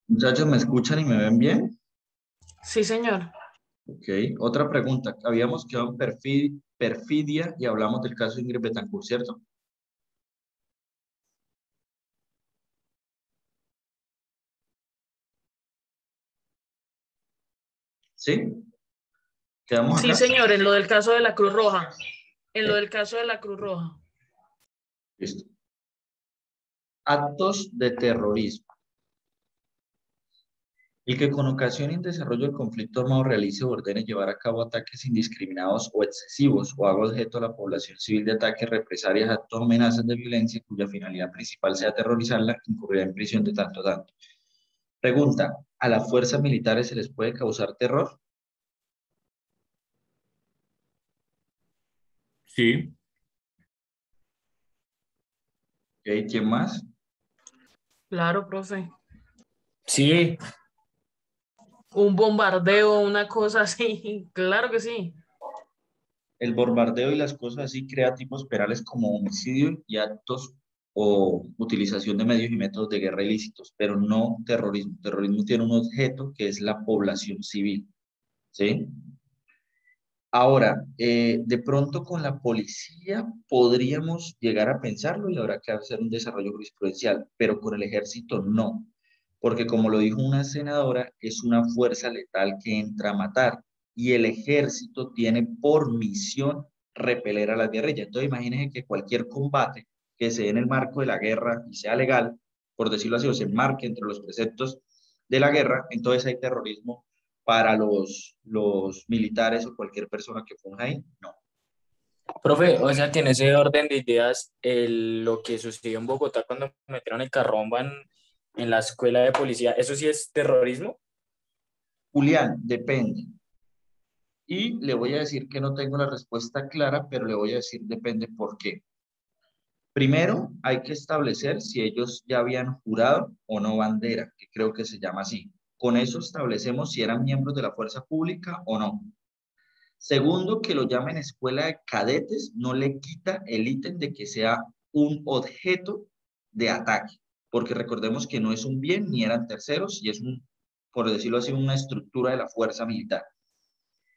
Muchachos, ¿me escuchan y me ven bien? Sí, señor. Ok. Otra pregunta. Habíamos quedado en perfidia y hablamos del caso de Ingrid Betancourt, ¿cierto? ¿Sí? ¿Quedamos Sí, acá? señor, en lo del caso de la Cruz Roja. En lo Eh, del caso de la Cruz Roja. Listo. Actos de terrorismo. El que con ocasión y en desarrollo del conflicto armado realice o ordene llevar a cabo ataques indiscriminados o excesivos o haga objeto a la población civil de ataques, represalias, actos o amenazas de violencia cuya finalidad principal sea aterrorizarla, incurrirá en prisión de tanto. Pregunta, ¿a las fuerzas militares se les puede causar terror? Sí, Ok, ¿quién más? Claro, profe. sí, Un bombardeo, una cosa así. Claro que sí. El bombardeo y las cosas así crea tipos penales como homicidio y actos o utilización de medios y métodos de guerra ilícitos, pero no terrorismo. Terrorismo tiene un objeto que es la población civil, ¿sí? Ahora, de pronto con la policía podríamos llegar a pensarlo y habrá que hacer un desarrollo jurisprudencial, pero con el ejército no, porque como lo dijo una senadora, es una fuerza letal que entra a matar y el ejército tiene por misión repeler a la guerrilla. Entonces imagínense que cualquier combate que se dé en el marco de la guerra y sea legal, por decirlo así, o se enmarque entre los preceptos de la guerra, entonces hay terrorismo para los militares o cualquier persona que funja ahí, no. profe, o sea que en ese orden de ideas, lo que sucedió en Bogotá cuando metieron el carromba en la escuela de policía, ¿eso sí es terrorismo? Julián, depende. Y le voy a decir que no tengo la respuesta clara, pero le voy a decir depende por qué. Primero, hay que establecer si ellos ya habían jurado o no bandera, que creo que se llama así. Con eso establecemos si eran miembros de la fuerza pública o no. Segundo, que lo llamen escuela de cadetes no le quita el ítem de que sea un objeto de ataque, porque recordemos que no es un bien ni eran terceros y es un, por decirlo así, una estructura de la fuerza militar.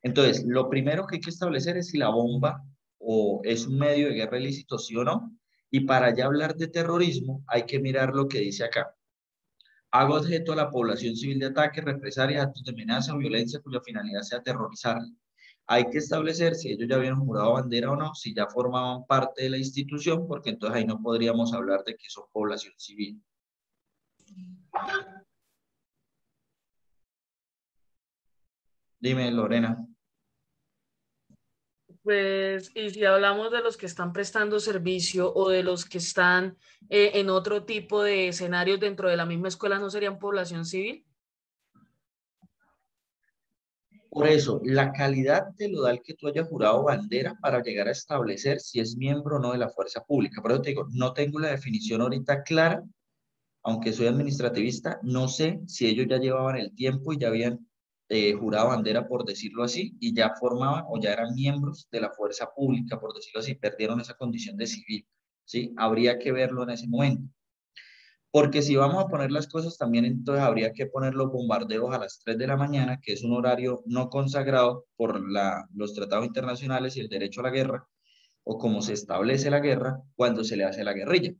Entonces, lo primero que hay que establecer es si la bomba o es un medio de guerra ilícito, sí o no. Y para ya hablar de terrorismo, hay que mirar lo que dice acá. Hago objeto a la población civil de ataques, represalias, actos de amenaza o violencia cuya finalidad sea aterrorizarla. Hay que establecer si ellos ya habían jurado bandera o no, si ya formaban parte de la institución, porque entonces ahí no podríamos hablar de que son población civil. Dime, Lorena. Pues, y si hablamos de los que están prestando servicio o de los que están en otro tipo de escenarios dentro de la misma escuela, ¿no serían población civil? Por eso, la calidad te lo da el que tú hayas jurado bandera para llegar a establecer si es miembro o no de la fuerza pública. Por eso te digo, no tengo la definición ahorita clara, aunque soy administrativista, no sé si ellos ya llevaban el tiempo y ya habían jurado bandera, por decirlo así, y ya formaban o ya eran miembros de la fuerza pública, por decirlo así, perdieron esa condición de civil, ¿sí? Habría que verlo en ese momento. Porque si vamos a poner las cosas también, entonces habría que poner los bombardeos a las 3 de la mañana, que es un horario no consagrado por los tratados internacionales y el derecho a la guerra, o como se establece la guerra cuando se le hace a la guerrilla.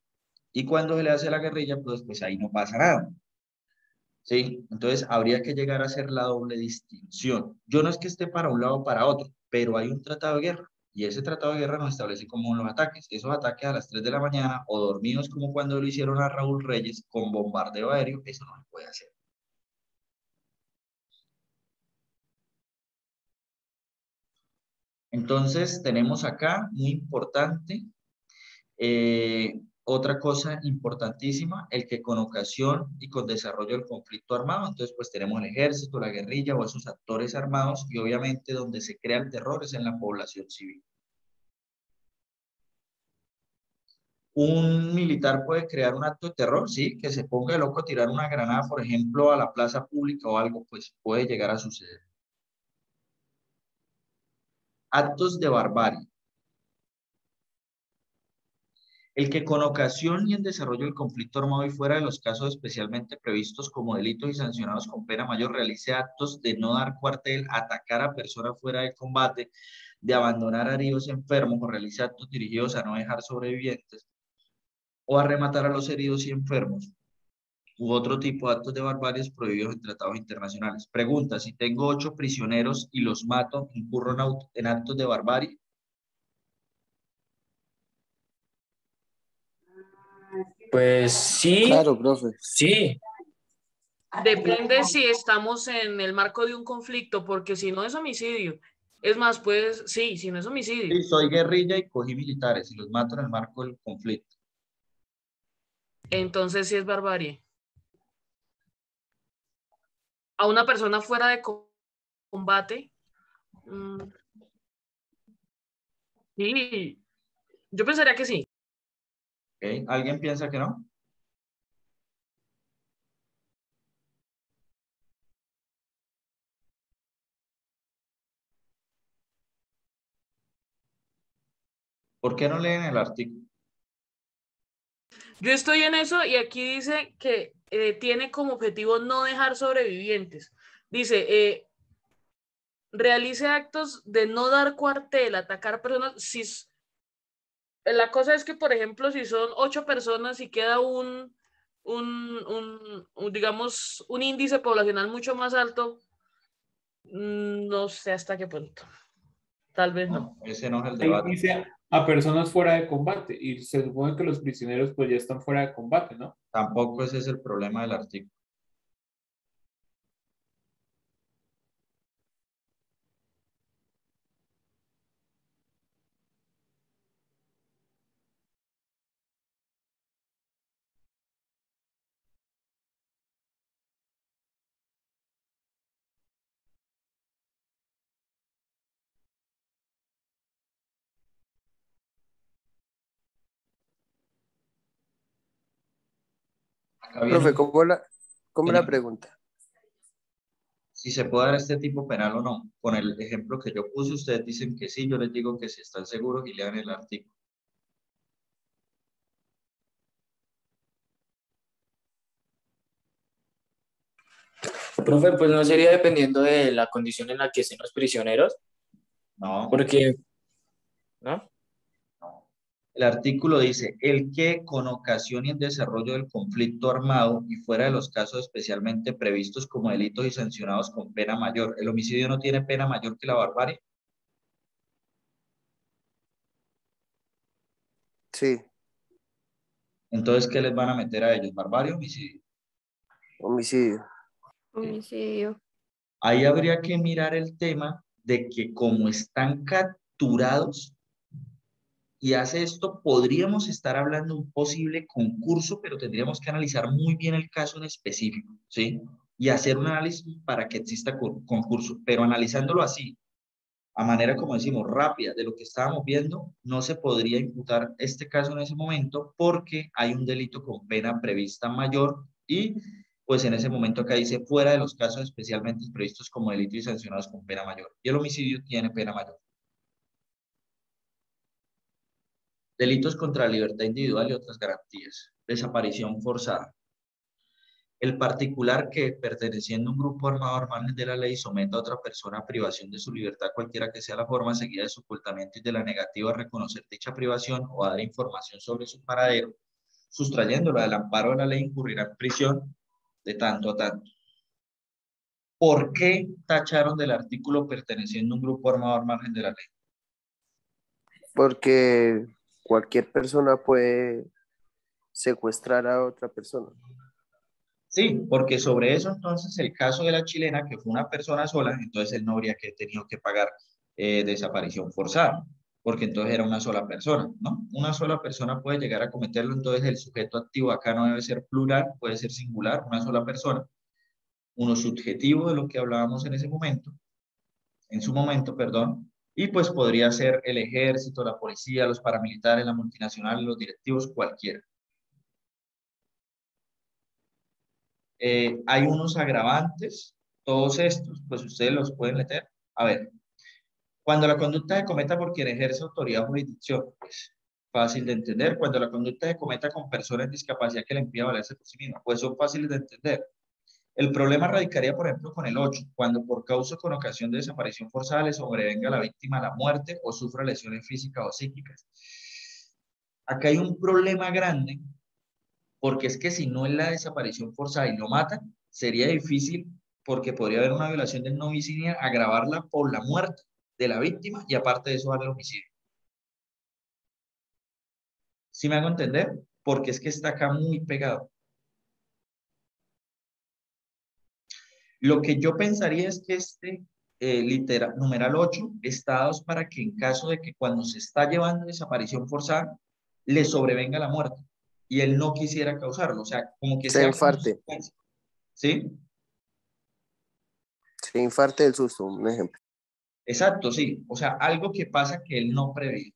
Y cuando se le hace a la guerrilla, pues ahí no pasa nada. ¿Sí? Entonces habría que llegar a hacer la doble distinción. Yo no es que esté para un lado o para otro, pero hay un tratado de guerra. Y ese tratado de guerra nos establece cómo los ataques. Esos ataques a las 3 de la mañana o dormidos como cuando lo hicieron a Raúl Reyes con bombardeo aéreo, eso no se puede hacer. Entonces tenemos acá, muy importante, otra cosa importantísima, el que con ocasión y con desarrollo del conflicto armado, entonces pues tenemos el ejército, la guerrilla o esos actores armados y obviamente donde se crea el terror es en la población civil. Un militar puede crear un acto de terror, sí, que se ponga de loco a tirar una granada, por ejemplo, a la plaza pública o algo, pues puede llegar a suceder. Actos de barbarie. El que con ocasión y en desarrollo del conflicto armado y fuera de los casos especialmente previstos como delitos y sancionados con pena mayor realice actos de no dar cuartel, atacar a persona fuera de combate, de abandonar a heridos enfermos o realice actos dirigidos a no dejar sobrevivientes o a rematar a los heridos y enfermos u otro tipo de actos de barbarie prohibidos en tratados internacionales. Pregunta, si tengo 8 prisioneros y los mato, ¿incurro en actos de barbarie? Pues sí, Claro, profe. sí. Depende si estamos en el marco de un conflicto, porque si no es homicidio. Es más, pues sí, si no es homicidio. Sí, soy guerrilla y cogí militares y los mato en el marco del conflicto. Entonces sí es barbarie. A una persona fuera de combate, sí, yo pensaría que sí. ¿Okay? ¿Alguien piensa que no? ¿Por qué no leen el artículo? Yo estoy en eso y aquí dice que tiene como objetivo no dejar sobrevivientes. Dice, realice actos de no dar cuartel, atacar personas. Si, la cosa es que, por ejemplo, si son 8 personas y queda digamos, un índice poblacional mucho más alto, no sé hasta qué punto. Tal vez no. Ese no es el Ahí debate. dice a personas fuera de combate y se supone que los prisioneros pues ya están fuera de combate, ¿no? Tampoco ese es el problema del artículo. Acá viene Profe, ¿cómo la pregunta? si se puede dar este tipo penal o no. Con el ejemplo que yo puse, ustedes dicen que sí, yo les digo que si están seguros y lean el artículo. Profe, pues no sería dependiendo de la condición en la que estén los prisioneros, No, porque, ¿no? no. El artículo dice, el que con ocasión y en desarrollo del conflicto armado y fuera de los casos especialmente previstos como delitos y sancionados con pena mayor. ¿El homicidio no tiene pena mayor que la barbarie? Sí, Entonces, ¿qué les van a meter a ellos? ¿Barbarie o homicidio? homicidio. Homicidio. Ahí habría que mirar el tema de que como están capturados y hace esto, podríamos estar hablando de un posible concurso, pero tendríamos que analizar muy bien el caso en específico, ¿sí? Y hacer un análisis para que exista concurso, pero analizándolo así, a manera, como decimos, rápida de lo que estábamos viendo, no se podría imputar este caso en ese momento porque hay un delito con pena prevista mayor y pues en ese momento acá dice fuera de los casos especialmente previstos como delito y sancionados con pena mayor. Y el homicidio tiene pena mayor. Delitos contra la libertad individual y otras garantías. Desaparición forzada. El particular que, perteneciendo a un grupo armado al margen de la ley, someta a otra persona a privación de su libertad, cualquiera que sea la forma seguida de su ocultamiento y de la negativa a reconocer dicha privación o a dar información sobre su paradero, sustrayéndola del amparo de la ley, incurrirá en prisión de tanto a tanto. ¿Por qué tacharon del artículo perteneciendo a un grupo armado al margen de la ley? Porque cualquier persona puede secuestrar a otra persona. Sí, porque sobre eso entonces el caso de la chilena, que fue una persona sola, entonces él no habría tenido que pagar desaparición forzada, porque entonces era una sola persona, ¿no? Una sola persona puede llegar a cometerlo, entonces el sujeto activo acá no debe ser plural, puede ser singular, una sola persona. Uno subjetivo de lo que hablábamos en ese momento, en su momento, perdón, y pues podría ser el ejército, la policía, los paramilitares, la multinacional, los directivos, cualquiera. Hay unos agravantes, todos estos, pues ustedes los pueden meter. A ver, cuando la conducta se cometa por quien ejerce autoridad o jurisdicción, pues Fácil de entender. Cuando la conducta se cometa con personas en discapacidad que le impida valerse por sí misma, pues son fáciles de entender. El problema radicaría, por ejemplo, con el 8, cuando por causa o con ocasión de desaparición forzada le sobrevenga a la víctima la muerte o sufra lesiones físicas o psíquicas. Acá hay un problema grande, porque es que si no es la desaparición forzada y lo matan, sería difícil porque podría haber una violación del no homicidio, agravarla por la muerte de la víctima y aparte de eso darle homicidio. ¿Sí me hago entender? Porque es que está acá muy pegado. Lo que yo pensaría es que este numeral 8 está dado para que en caso de que cuando se está llevando desaparición forzada, le sobrevenga la muerte y él no quisiera causarlo, o sea, como que Se sea infarte. consecuencia. ¿Sí? Se infarte del susto, un ejemplo. Exacto, sí. O sea, algo que pasa que él no prevé.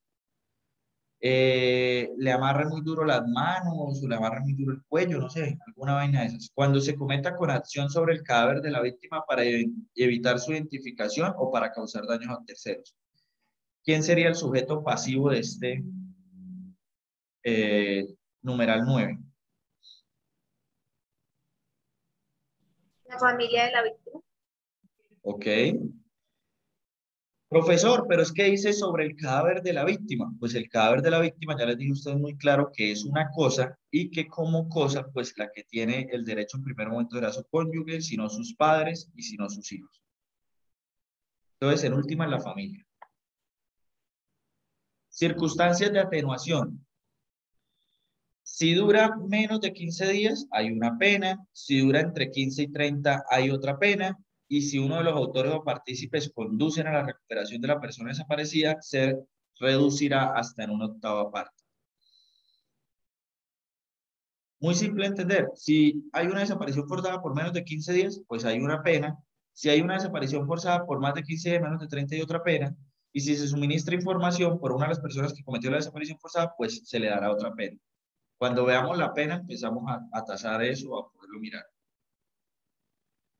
Le amarra muy duro las manos o le amarra muy duro el cuello, no sé, alguna vaina de esas. Cuando se cometa con acción sobre el cadáver de la víctima para evitar su identificación o para causar daños a terceros. ¿Quién sería el sujeto pasivo de este numeral 9? La familia de la víctima. Ok. Profesor, pero es que dice sobre el cadáver de la víctima. Pues el cadáver de la víctima, ya les dije a ustedes muy claro que es una cosa y que como cosa, pues la que tiene el derecho en primer momento era su cónyuge, si no sus padres y si no sus hijos. Entonces, en última, la familia. Circunstancias de atenuación. Si dura menos de 15 días, hay una pena. Si dura entre 15 y 30, hay otra pena. Y si uno de los autores o partícipes conducen a la recuperación de la persona desaparecida, se reducirá hasta en una octava parte. Muy simple de entender. Si hay una desaparición forzada por menos de 15 días, pues hay una pena. Si hay una desaparición forzada por más de 15 días, menos de 30, hay otra pena. Y si se suministra información por una de las personas que cometió la desaparición forzada, pues se le dará otra pena. Cuando veamos la pena, empezamos a tasar eso, a poderlo mirar.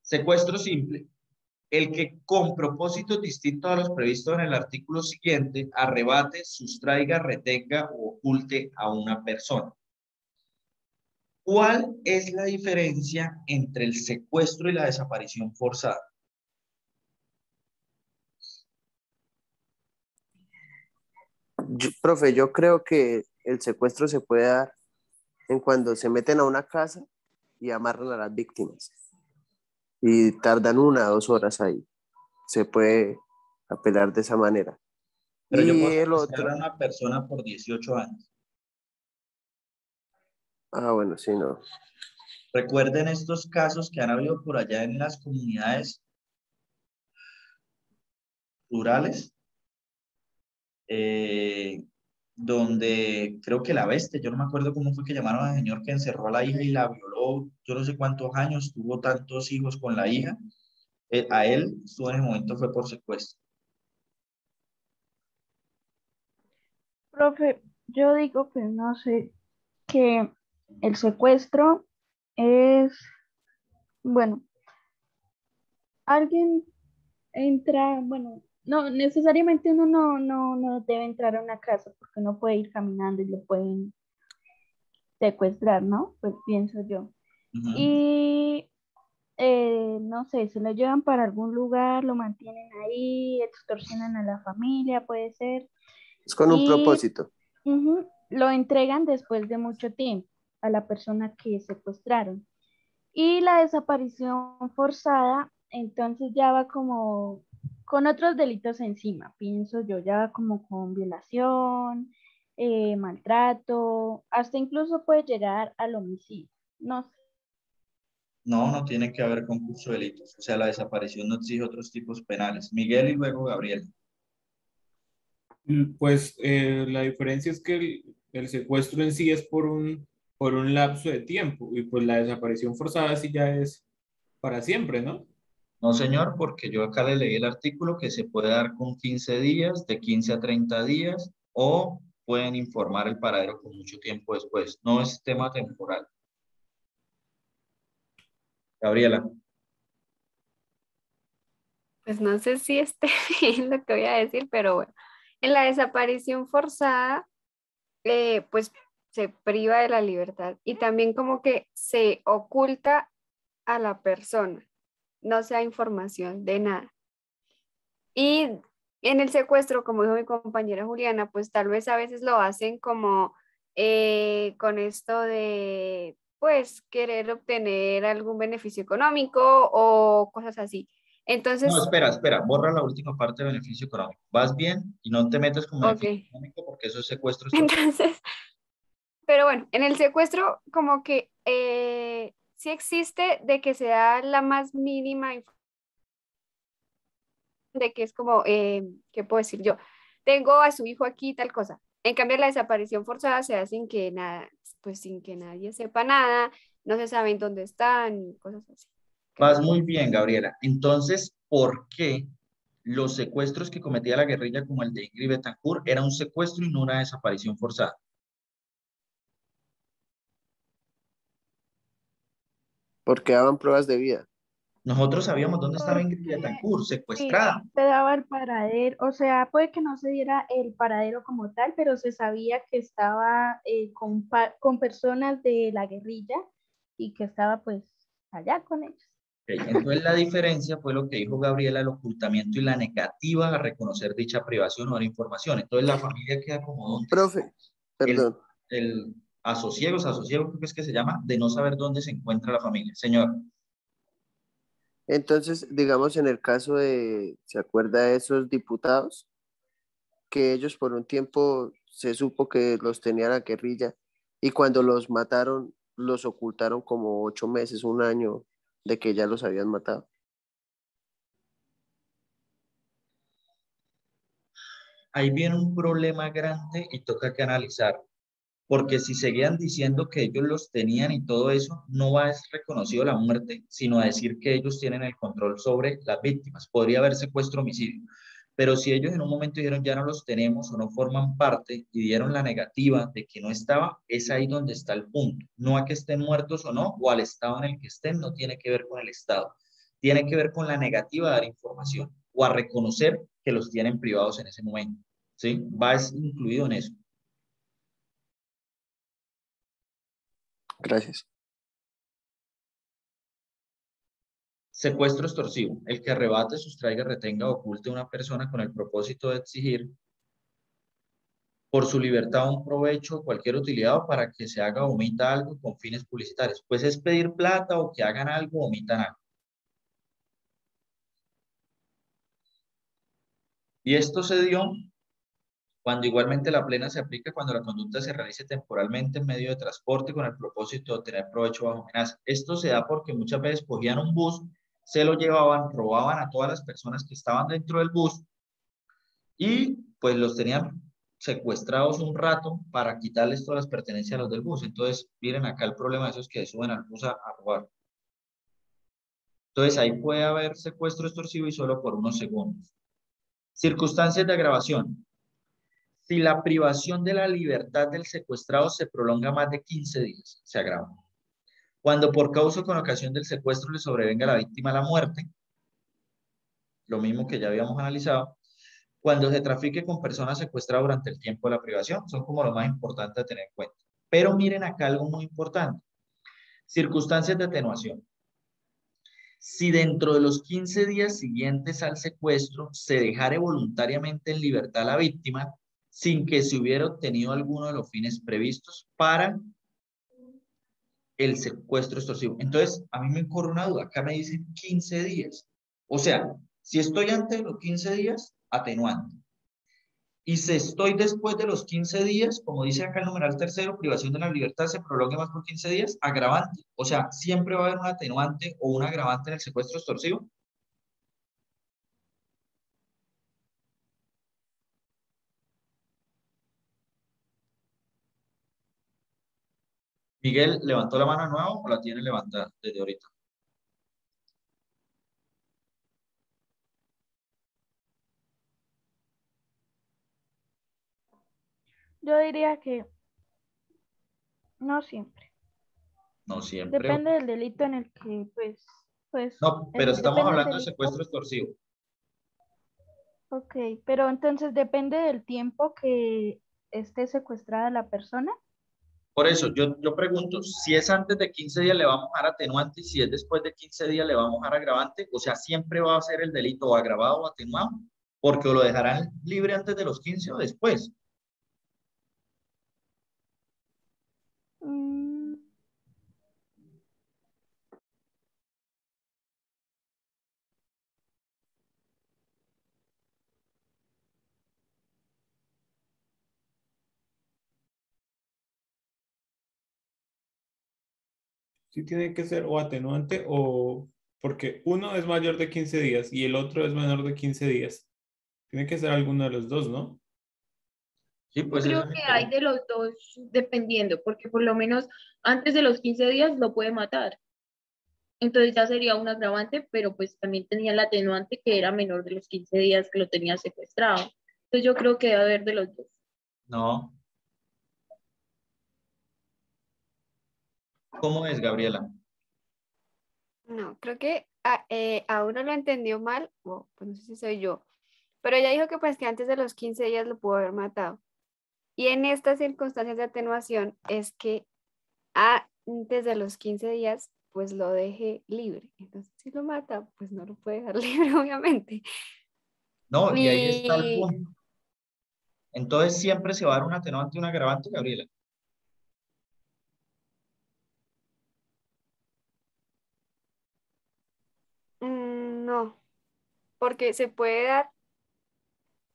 Secuestro simple. El que con propósitos distintos a los previstos en el artículo siguiente, arrebate, sustraiga, retenga o oculte a una persona. ¿Cuál es la diferencia entre el secuestro y la desaparición forzada? Profe, yo creo que el secuestro se puede dar en cuando se meten a una casa y amarran a las víctimas y tardan 1 o 2 horas ahí. Se puede apelar de esa manera. Pero yo Y puedo el secuestrar a otro, una persona por 18 años. bueno, sí, no. Recuerden estos casos que han habido por allá en las comunidades rurales, donde creo que la bestia, yo no me acuerdo cómo fue que llamaron al señor que encerró a la hija y la violó, yo no sé cuántos años, tuvo tantos hijos con la hija, a él, su en ese momento fue por secuestro. Profe, yo digo que no sé, que el secuestro es, bueno, alguien entra, bueno, no, necesariamente uno no debe entrar a una casa porque uno puede ir caminando y lo pueden secuestrar, ¿no? Pues pienso yo. Y no sé, se lo llevan para algún lugar, lo mantienen ahí, extorsionan a la familia, puede ser, Es con un y propósito. lo entregan después de mucho tiempo a la persona que secuestraron. Y la desaparición forzada, entonces ya va como con otros delitos encima, pienso yo, ya va como con violación, maltrato, hasta incluso puede llegar al homicidio. No sé. No, no tiene que haber concurso de delitos. O sea, la desaparición no exige otros tipos penales. Miguel y luego Gabriel. Pues la diferencia es que el secuestro en sí es por un lapso de tiempo y pues la desaparición forzada sí ya es para siempre, ¿no? No, señor, porque yo acá le leí el artículo que se puede dar con 15 días, de 15 a 30 días, o pueden informar el paradero con mucho tiempo después. No es tema temporal. Gabriela. Pues no sé si esté bien lo que voy a decir, pero bueno, en la desaparición forzada, pues se priva de la libertad y también como que se oculta a la persona, no se da información de nada. Y en el secuestro, como dijo mi compañera Juliana, pues tal vez a veces lo hacen como con esto de, pues, querer obtener algún beneficio económico o cosas así. No, Entonces, espera, borra la última parte de beneficio económico. Vas bien y no te metes con ok. beneficio económico porque eso es secuestro. Entonces, pero bueno, en el secuestro como que sí existe de que se da la más mínima de que es como, ¿qué puedo decir yo? Tengo a su hijo aquí, tal cosa. En cambio, la desaparición forzada se da sin que nada, pues sin que nadie sepa nada, no se saben dónde están y cosas así. Vas muy bien, Gabriela. Entonces, ¿por qué los secuestros que cometía la guerrilla como el de Ingrid Betancourt era un secuestro y no una desaparición forzada? Porque daban pruebas de vida. Nosotros sabíamos dónde estaba Ingrid Porque Betancourt, sí, secuestrada. se daba el paradero, o sea, puede que no se diera el paradero como tal, pero se sabía que estaba con personas de la guerrilla y que estaba pues allá con ellos. Ok, entonces la diferencia fue lo que dijo Gabriela, el ocultamiento y la negativa a reconocer dicha privación o la información. Entonces la familia queda como donde está. Profe, El, perdón. el asosiego creo que es que se llama, de no saber dónde se encuentra la familia. Señor, Entonces, digamos en el caso de, ¿se acuerda de esos diputados? Que ellos por un tiempo se supo que los tenía la guerrilla y cuando los mataron, los ocultaron como 8 meses, un año de que ya los habían matado. ahí viene un problema grande y toca que analizar. Porque si seguían diciendo que ellos los tenían y todo eso, no va a ser reconocido la muerte, sino a decir que ellos tienen el control sobre las víctimas. Podría haber secuestro homicidio. Pero si ellos en un momento dijeron ya no los tenemos o no forman parte y dieron la negativa de que no estaba, es ahí donde está el punto. No a que estén muertos o no, o al estado en el que estén, no tiene que ver con el estado. Tiene que ver con la negativa a dar información o a reconocer que los tienen privados en ese momento. ¿Sí? Va incluido en eso. Gracias. Secuestro extorsivo, el que arrebate, sustraiga, retenga o oculte a una persona con el propósito de exigir por su libertad un provecho o cualquier utilidad o para que se haga o omita algo con fines publicitarios. Pues es pedir plata o que hagan algo o omitan algo. Y esto se dio cuando igualmente la plena se aplica cuando la conducta se realice temporalmente en medio de transporte con el propósito de obtener provecho bajo amenaza. Esto se da porque muchas veces cogían un bus, se lo llevaban, robaban a todas las personas que estaban dentro del bus y pues los tenían secuestrados un rato para quitarles todas las pertenencias a los del bus. Entonces, miren acá el problema de esos que suben al bus a robar. Entonces, ahí puede haber secuestro extorsivo y solo por unos segundos. Circunstancias de agravación. Si la privación de la libertad del secuestrado se prolonga más de 15 días, se agrava. Cuando por causa o con ocasión del secuestro le sobrevenga a la víctima la muerte, lo mismo que ya habíamos analizado, cuando se trafique con personas secuestradas durante el tiempo de la privación, son como lo más importante a tener en cuenta. Pero miren acá algo muy importante. Circunstancias de atenuación. Si dentro de los 15 días siguientes al secuestro se dejare voluntariamente en libertad a la víctima sin que se hubiera obtenido alguno de los fines previstos para el secuestro extorsivo. Entonces, a mí me corre una duda. Acá me dicen 15 días. O sea, si estoy antes de los 15 días, atenuante. Y si estoy después de los 15 días, como dice acá el numeral tercero, privación de la libertad se prolongue más por 15 días, agravante. O sea, siempre va a haber un atenuante o un agravante en el secuestro extorsivo. Miguel, ¿levantó la mano de nuevo o la tiene levantada desde ahorita? Yo diría que no siempre. No siempre. Depende del delito en el que, No, pero estamos depende del hablando de delito. secuestro extorsivo. Ok, pero entonces depende del tiempo que esté secuestrada la persona. Por eso, yo pregunto, si es antes de 15 días le vamos a dar atenuante y si es después de 15 días le vamos a dar agravante, o sea, siempre va a ser el delito o agravado o atenuado, porque o lo dejarán libre antes de los 15 o después. Mm, Sí tiene que ser o atenuante o porque uno es mayor de 15 días y el otro es menor de 15 días. Tiene que ser alguno de los dos, ¿no? Sí, Yo pues creo esa es mi que hay pregunta. de los dos dependiendo, porque por lo menos antes de los 15 días lo puede matar. Entonces ya sería un agravante, pero pues también tenía el atenuante que era menor de los 15 días que lo tenía secuestrado. Entonces yo creo que debe haber de los dos. No. ¿Cómo es, Gabriela? No, creo que a uno lo entendió mal, o pues no sé si soy yo, pero ella dijo que pues que antes de los 15 días lo pudo haber matado. Y en estas circunstancias de atenuación es que antes de los 15 días pues lo deje libre. Entonces si lo mata, pues no lo puede dejar libre, obviamente. No, y ahí está el Y punto. Entonces siempre se va a dar un atenuante y un agravante, Gabriela. no, porque se puede dar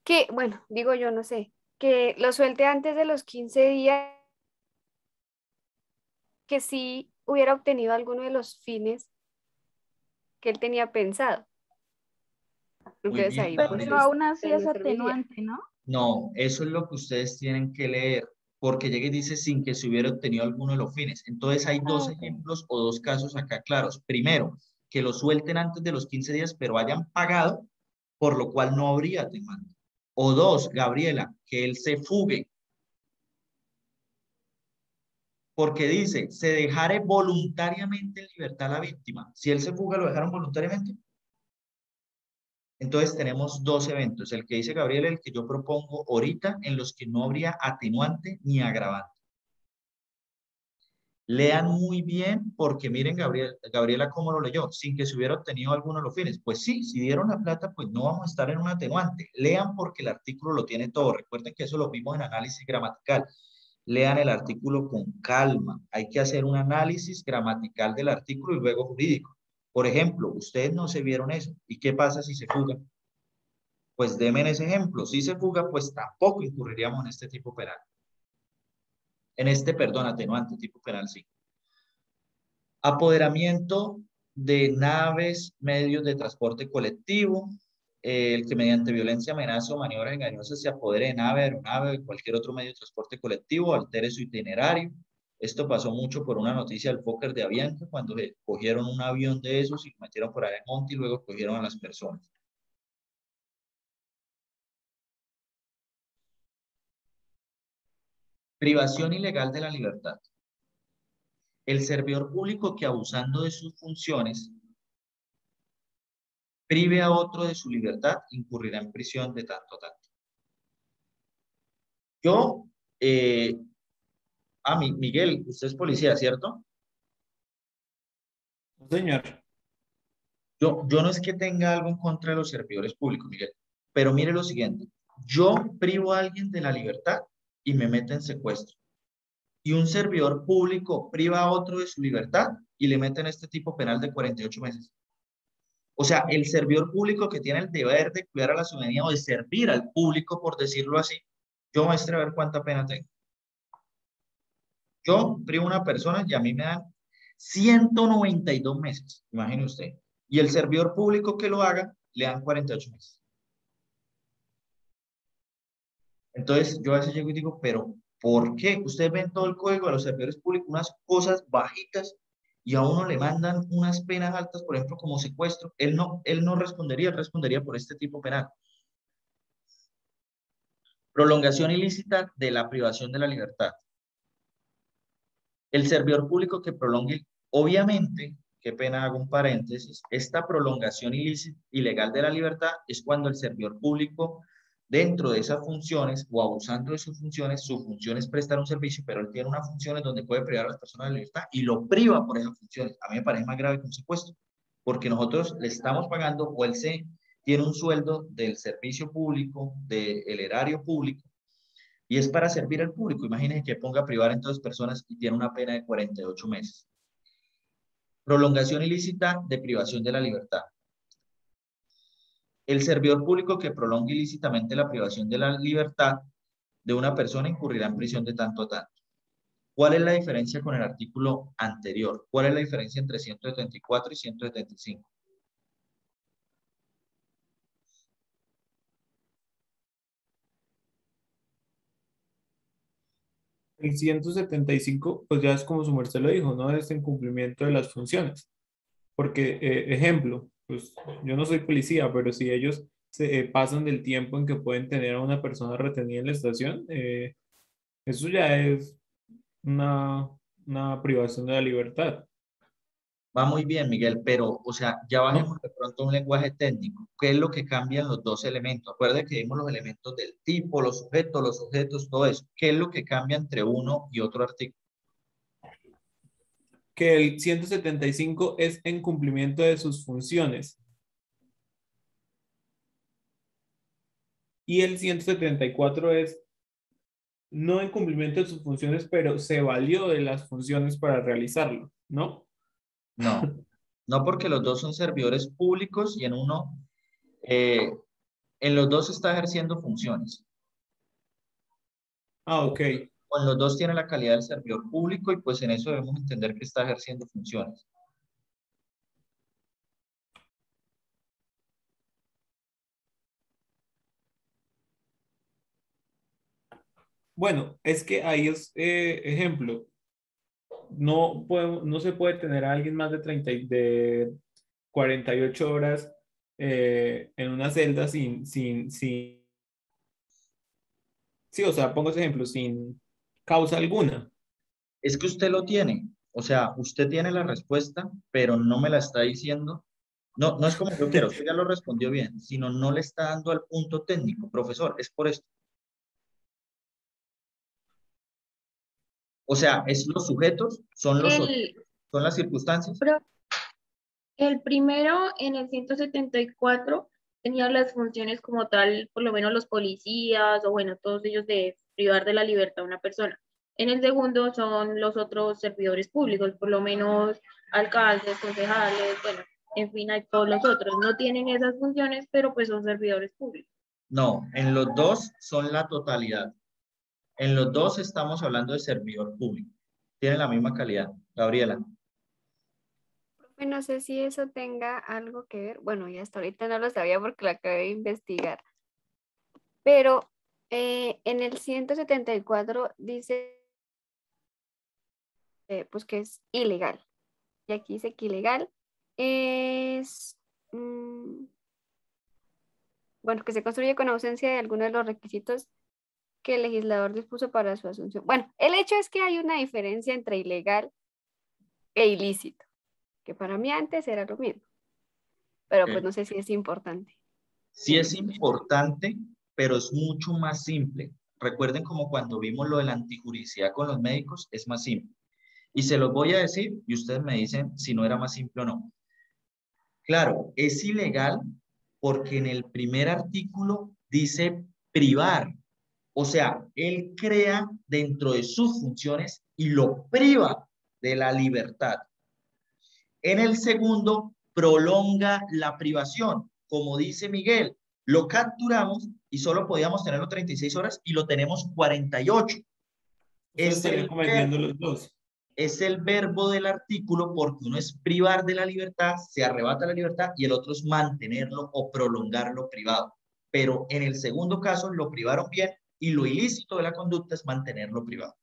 que, bueno, digo yo, no sé, que lo suelte antes de los 15 días, que sí hubiera obtenido alguno de los fines que él tenía pensado. Muy Entonces bien, ahí pues pero Gabriela. aún así es no serviría. atenuante, ¿no? No, eso es lo que ustedes tienen que leer, porque llega y dice sin que se hubiera obtenido alguno de los fines. Entonces hay Ah, dos ok. ejemplos o dos casos acá claros. Primero, que lo suelten antes de los 15 días, pero hayan pagado, por lo cual no habría atenuante. O dos, Gabriela, que él se fugue, porque dice, se dejare voluntariamente en libertad a la víctima. Si él se fuga, ¿lo dejaron voluntariamente? Entonces tenemos dos eventos, el que dice Gabriela, el que yo propongo ahorita, en los que no habría atenuante ni agravante. Lean muy bien porque miren Gabriela cómo lo leyó, sin que se hubiera obtenido alguno de los fines. Pues sí, si dieron la plata, pues no vamos a estar en un atenuante. Lean porque el artículo lo tiene todo. Recuerden que eso lo vimos en análisis gramatical. Lean el artículo con calma. Hay que hacer un análisis gramatical del artículo y luego jurídico. Por ejemplo, ustedes no se vieron eso. ¿Y qué pasa si se fugan? Pues denme ese ejemplo. Si se fuga, pues tampoco incurriríamos en este tipo penal. En este, perdón, atenuante tipo penal, sí. Apoderamiento de naves, medios de transporte colectivo, el que mediante violencia, amenaza o maniobras engañosas se apodere de nave, aeronave o cualquier otro medio de transporte colectivo, altere su itinerario. Esto pasó mucho por una noticia del póker de Avianca, cuando cogieron un avión de esos y lo metieron por ahí en monte y luego cogieron a las personas. Privación ilegal de la libertad. El servidor público que abusando de sus funciones prive a otro de su libertad, incurrirá en prisión de tanto a tanto. Yo, Miguel, usted es policía, ¿cierto? No, señor. Yo no es que tenga algo en contra de los servidores públicos, Miguel, pero mire lo siguiente, yo privo a alguien de la libertad y me mete en secuestro. Y un servidor público priva a otro de su libertad y le meten este tipo penal de 48 meses. O sea, el servidor público que tiene el deber de cuidar a la ciudadanía o de servir al público, por decirlo así, yo muestre a ver cuánta pena tengo. Yo privo a una persona y a mí me dan 192 meses, imagine usted. Y el servidor público que lo haga, le dan 48 meses. Entonces, yo a veces llego y digo, pero ¿por qué? Ustedes ven todo el código de los servidores públicos, unas cosas bajitas, y a uno le mandan unas penas altas, por ejemplo, como secuestro. Él no respondería, él respondería por este tipo penal. Prolongación ilícita de la privación de la libertad. El servidor público que prolongue, obviamente, qué pena hago un paréntesis, esta prolongación ilícita, ilegal de la libertad es cuando el servidor público dentro de esas funciones o abusando de su función es prestar un servicio, pero él tiene unas funciones donde puede privar a las personas de la libertad y lo priva por esas funciones. A mí me parece más grave que un secuestro, porque nosotros le estamos pagando o él tiene un sueldo del servicio público, del erario público, y es para servir al público. Imagínense que ponga a privar entonces personas y tiene una pena de 48 meses. Prolongación ilícita de privación de la libertad. El servidor público que prolongue ilícitamente la privación de la libertad de una persona incurrirá en prisión de tanto a tanto. ¿Cuál es la diferencia con el artículo anterior? ¿Cuál es la diferencia entre 174 y 175? El 175, pues ya es como su merced lo dijo, ¿no? Es en cumplimiento de las funciones. Porque, ejemplo, pues yo no soy policía, pero si ellos se pasan del tiempo en que pueden tener a una persona retenida en la estación, eso ya es una, una privación de la libertad, Va muy bien, Miguel, pero, o sea, ya ¿no? bajemos de pronto a un lenguaje técnico. ¿Qué es lo que cambian los dos elementos? Acuérdate que vimos los elementos del tipo, los objetos, todo eso. ¿Qué es lo que cambia entre uno y otro artículo? Que el 175 es en cumplimiento de sus funciones y el 174 es no en cumplimiento de sus funciones, pero se valió de las funciones para realizarlo, ¿no? No, no, porque los dos son servidores públicos y eh, en los dos está ejerciendo funciones. Ah, ok. O en los dos tiene la calidad del servidor público y pues en eso debemos entender que está ejerciendo funciones. Bueno, es que ahí es ejemplo. No se puede tener a alguien más de 48 horas en una celda sí, o sea, pongo ese ejemplo, sin causa alguna. Es que usted lo tiene, o sea, usted tiene la respuesta, pero no me la está diciendo. No, no es como yo quiero, usted ya lo respondió bien, sino no le está dando al punto técnico, profesor, es por esto. O sea, es los sujetos, El, son las circunstancias. pro- el primero, en el 174 tenía las funciones como tal, por lo menos los policías o bueno, todos ellos de privar de la libertad a una persona. En el segundo son los otros servidores públicos, por lo menos alcaldes, concejales, bueno, en fin, hay todos los otros. No tienen esas funciones, pero pues son servidores públicos. No, en los dos son la totalidad. En los dos estamos hablando de servidor público. Tienen la misma calidad. Gabriela. Profe, no sé si eso tenga algo que ver. Bueno, ya hasta ahorita no lo sabía porque lo acabé de investigar. Pero en el 174 dice pues que es ilegal. Y aquí dice que ilegal es, bueno, que se construye con ausencia de alguno de los requisitos que el legislador dispuso para su asunción. Bueno, el hecho es que hay una diferencia entre ilegal e ilícito, que para mí antes era lo mismo, pero pues no sé si es importante. Sí es importante, pero es mucho más simple. Recuerden como cuando vimos lo de la antijuricidad con los médicos, es más simple. Y se los voy a decir y ustedes me dicen si no era más simple o no. Claro, es ilegal porque en el primer artículo dice privar. O sea, él crea dentro de sus funciones y lo priva de la libertad. En el segundo, prolonga la privación. Como dice Miguel, lo capturamos y solo podíamos tenerlo 36 horas y lo tenemos 48. Ustedes estarían cometiendo los dos. Es el verbo del artículo porque uno es privar de la libertad, se arrebata la libertad y el otro es mantenerlo o prolongarlo privado. Pero en el segundo caso lo privaron bien y lo ilícito de la conducta es mantenerlo privado.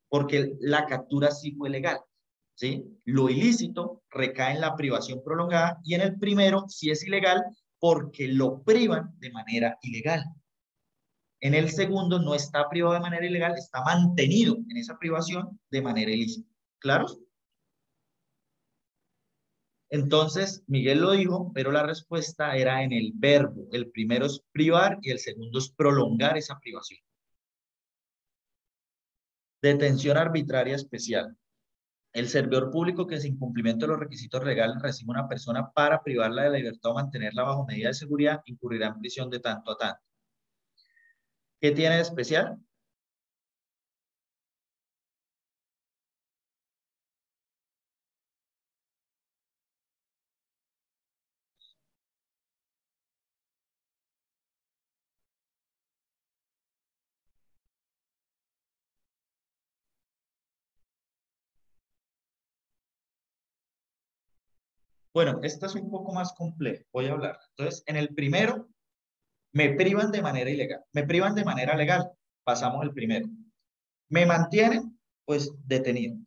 Porque la captura sí fue legal. ¿Sí? Lo ilícito recae en la privación prolongada y en el primero sí es ilegal porque lo privan de manera ilegal. En el segundo no está privado de manera ilegal, está mantenido en esa privación de manera ilícita. ¿Claros? Entonces, Miguel lo dijo, pero la respuesta era en el verbo. El primero es privar y el segundo es prolongar esa privación. Detención arbitraria especial. El servidor público que sin cumplimiento de los requisitos legales recibe a una persona para privarla de la libertad o mantenerla bajo medida de seguridad incurrirá en prisión de tanto a tanto. ¿Qué tiene de especial? Bueno, esta es un poco más complejo. Voy a hablar. Entonces, en el primero, me privan de manera ilegal. Me privan de manera legal. Pasamos el primero. Me mantienen, pues, detenido.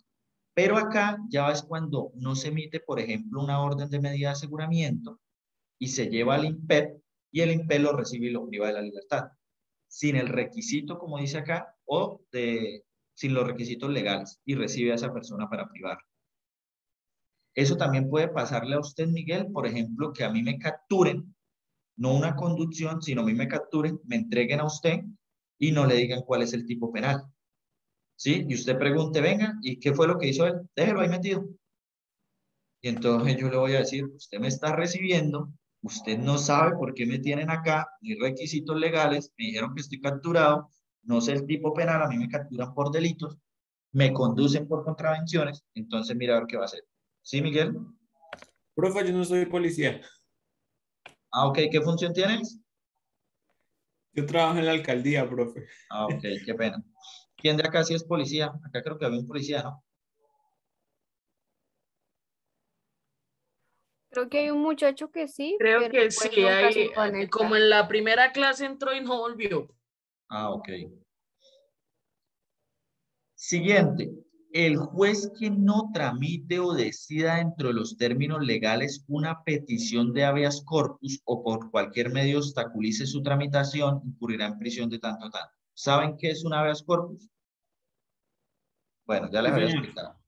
Pero acá ya es cuando no se emite, por ejemplo, una orden de medida de aseguramiento y se lleva al INPEP y el INPEP lo recibe y lo priva de la libertad. Sin el requisito, como dice acá, sin los requisitos legales y recibe a esa persona para privar. Eso también puede pasarle a usted, Miguel, por ejemplo, que a mí me capturen, no una conducción, sino a mí me capturen, me entreguen a usted y no le digan cuál es el tipo penal. ¿Sí? Y usted pregunte, venga, ¿y qué fue lo que hizo él? Déjelo ahí metido. Y entonces yo le voy a decir, usted me está recibiendo, usted no sabe por qué me tienen acá, mis requisitos legales, me dijeron que estoy capturado, no sé el tipo penal, a mí me capturan por delitos, me conducen por contravenciones, entonces mira a ver qué va a hacer. ¿Sí, Miguel? Profe, yo no soy policía. Ah, ok, ¿qué función tienes? Yo trabajo en la alcaldía, profe. Ah, ok, qué pena. ¿Quién de acá sí es policía? Acá creo que había un policía, ¿no? Creo que hay un muchacho que sí, Creo pero que sí, pues nunca se hay, como conecta. en la primera clase entró y no volvió. Ah, ok. Siguiente, el juez que no tramite o decida dentro de los términos legales una petición de habeas corpus o por cualquier medio obstaculice su tramitación, incurrirá en prisión de tanto a tanto. ¿Saben qué es un habeas corpus? Bueno, ya les Sí, había señor. explicado.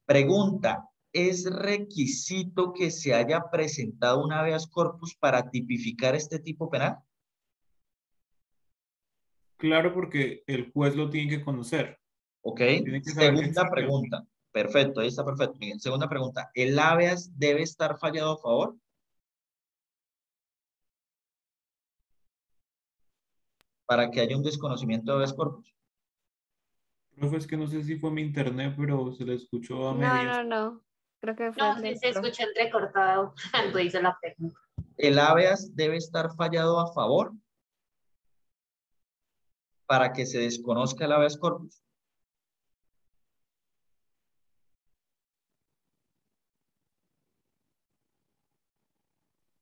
Pregunta, ¿es requisito que se haya presentado un habeas corpus para tipificar este tipo penal? Claro, porque el juez lo tiene que conocer. Ok. Tiene que saber que Segunda existe. pregunta. Perfecto, ahí está perfecto, Miguel. Segunda pregunta, ¿el habeas debe estar fallado a favor? Para que haya un desconocimiento de habeas corpus. Profe, es que no sé si fue mi internet, pero se le escuchó a No, medias. no, no. Creo que fue No, el sí del se profe. escuchó entrecortado cuando hizo la pregunta. ¿El habeas debe estar fallado a favor para que se desconozca el habeas corpus?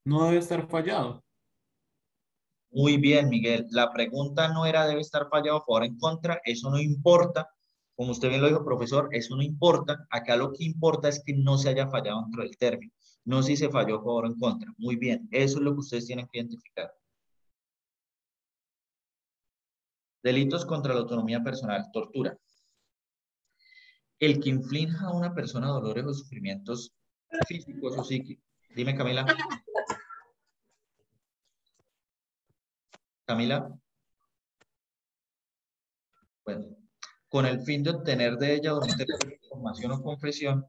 No debe estar fallado. Muy bien, Miguel. La pregunta no era debe estar fallado a favor o en contra. Eso no importa. Como usted bien lo dijo, profesor, eso no importa. Acá lo que importa es que no se haya fallado dentro del término. No si se falló a favor o en contra. Muy bien. Eso es lo que ustedes tienen que identificar. Delitos contra la autonomía personal. Tortura. El que inflinja a una persona dolores o sufrimientos físicos o psíquicos. Dime, Camila. Camila. Bueno, con el fin de obtener de ella o de información o confesión,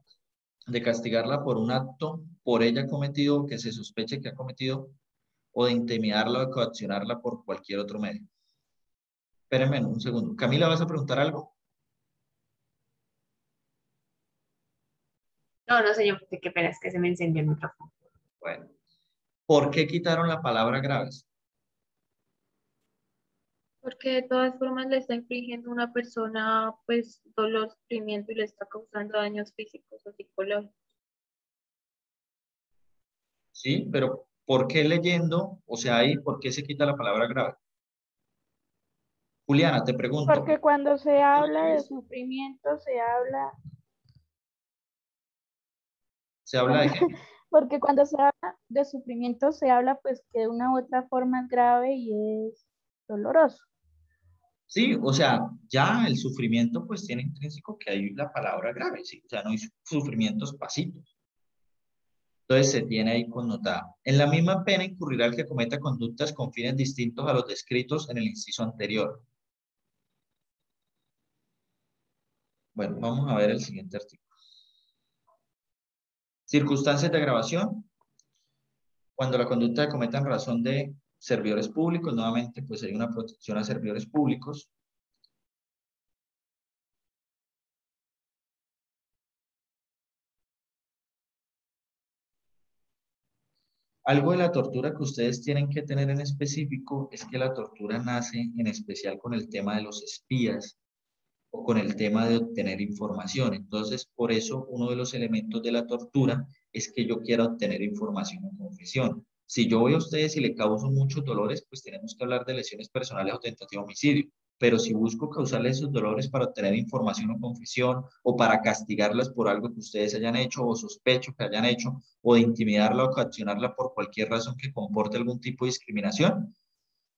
de castigarla por un acto por ella cometido que se sospeche que ha cometido o de intimidarla o de coaccionarla por cualquier otro medio. Espérenme un segundo. Camila, ¿vas a preguntar algo? No, no, señor, qué pena, es que se me encendió el micrófono. Bueno, ¿por qué quitaron la palabra graves? Porque de todas formas le está infligiendo a una persona pues dolor, sufrimiento y le está causando daños físicos o psicológicos. Sí, pero ¿por qué leyendo? O sea, ahí, ¿por qué se quita la palabra grave? Juliana, te pregunto. Porque cuando se habla de sufrimiento, ¿Se habla de qué? porque cuando se habla de sufrimiento, se habla pues que de una u otra forma es grave y es doloroso. Sí, o sea, ya el sufrimiento pues tiene intrínseco que hay la palabra grave, ¿sí? O sea, no hay sufrimientos pasitos. Entonces se tiene ahí connotada. En la misma pena incurrirá el que cometa conductas con fines distintos a los descritos en el inciso anterior. Bueno, vamos a ver el siguiente artículo. Circunstancias de agravación. Cuando la conducta se cometa en razón de servidores públicos, nuevamente pues hay una protección a servidores públicos. Algo de la tortura que ustedes tienen que tener en específico es que la tortura nace en especial con el tema de los espías o con el tema de obtener información. Entonces, por eso uno de los elementos de la tortura es que yo quiera obtener información o confesión. Si yo voy a ustedes y le causo muchos dolores, pues tenemos que hablar de lesiones personales o tentativa de homicidio. Pero si busco causarles esos dolores para obtener información o confesión, o para castigarlas por algo que ustedes hayan hecho, o sospecho que hayan hecho, o de intimidarla o coaccionarla por cualquier razón que comporte algún tipo de discriminación,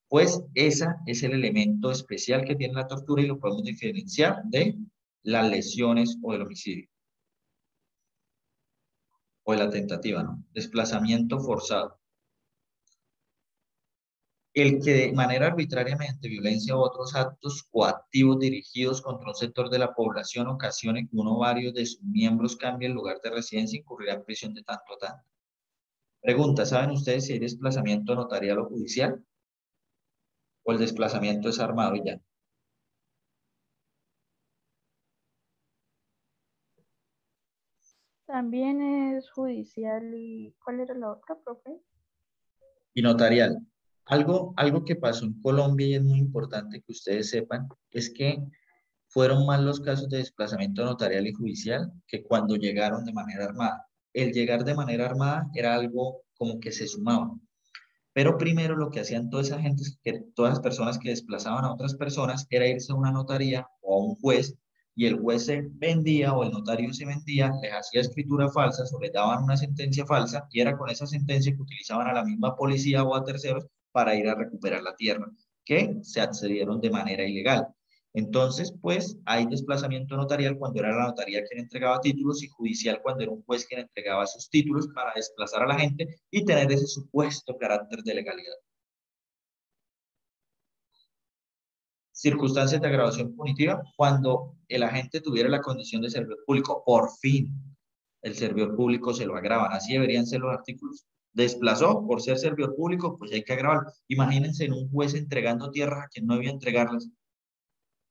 pues ese es el elemento especial que tiene la tortura y lo podemos diferenciar de las lesiones o del homicidio. O de la tentativa, ¿no? Desplazamiento forzado. El que de manera arbitrariamente violencia u otros actos coactivos dirigidos contra un sector de la población ocasione que uno o varios de sus miembros cambie el lugar de residencia incurrirá en prisión de tanto a tanto. Pregunta, ¿saben ustedes si hay desplazamiento notarial o judicial? ¿O el desplazamiento es armado y ya? También es judicial y ¿cuál era la otra, profe? Y notarial. Algo que pasó en Colombia y es muy importante que ustedes sepan es que fueron más los casos de desplazamiento notarial y judicial que cuando llegaron de manera armada. El llegar de manera armada era algo como que se sumaba. Pero primero lo que hacían toda esa gente, todas las personas que desplazaban a otras personas, era irse a una notaría o a un juez y el juez se vendía o el notario se vendía, les hacía escritura falsa o les daban una sentencia falsa y era con esa sentencia que utilizaban a la misma policía o a terceros para ir a recuperar la tierra, que se accedieron de manera ilegal. Entonces, pues, hay desplazamiento notarial cuando era la notaría quien entregaba títulos y judicial cuando era un juez quien entregaba sus títulos para desplazar a la gente y tener ese supuesto carácter de legalidad. Circunstancias de agravación punitiva, cuando el agente tuviera la condición de servidor público, por fin el servidor público se lo agravan. Así deberían ser los artículos. Desplazó por ser servidor público, pues hay que agravarlo. Imagínense en un juez entregando tierras a quien no debía entregarlas.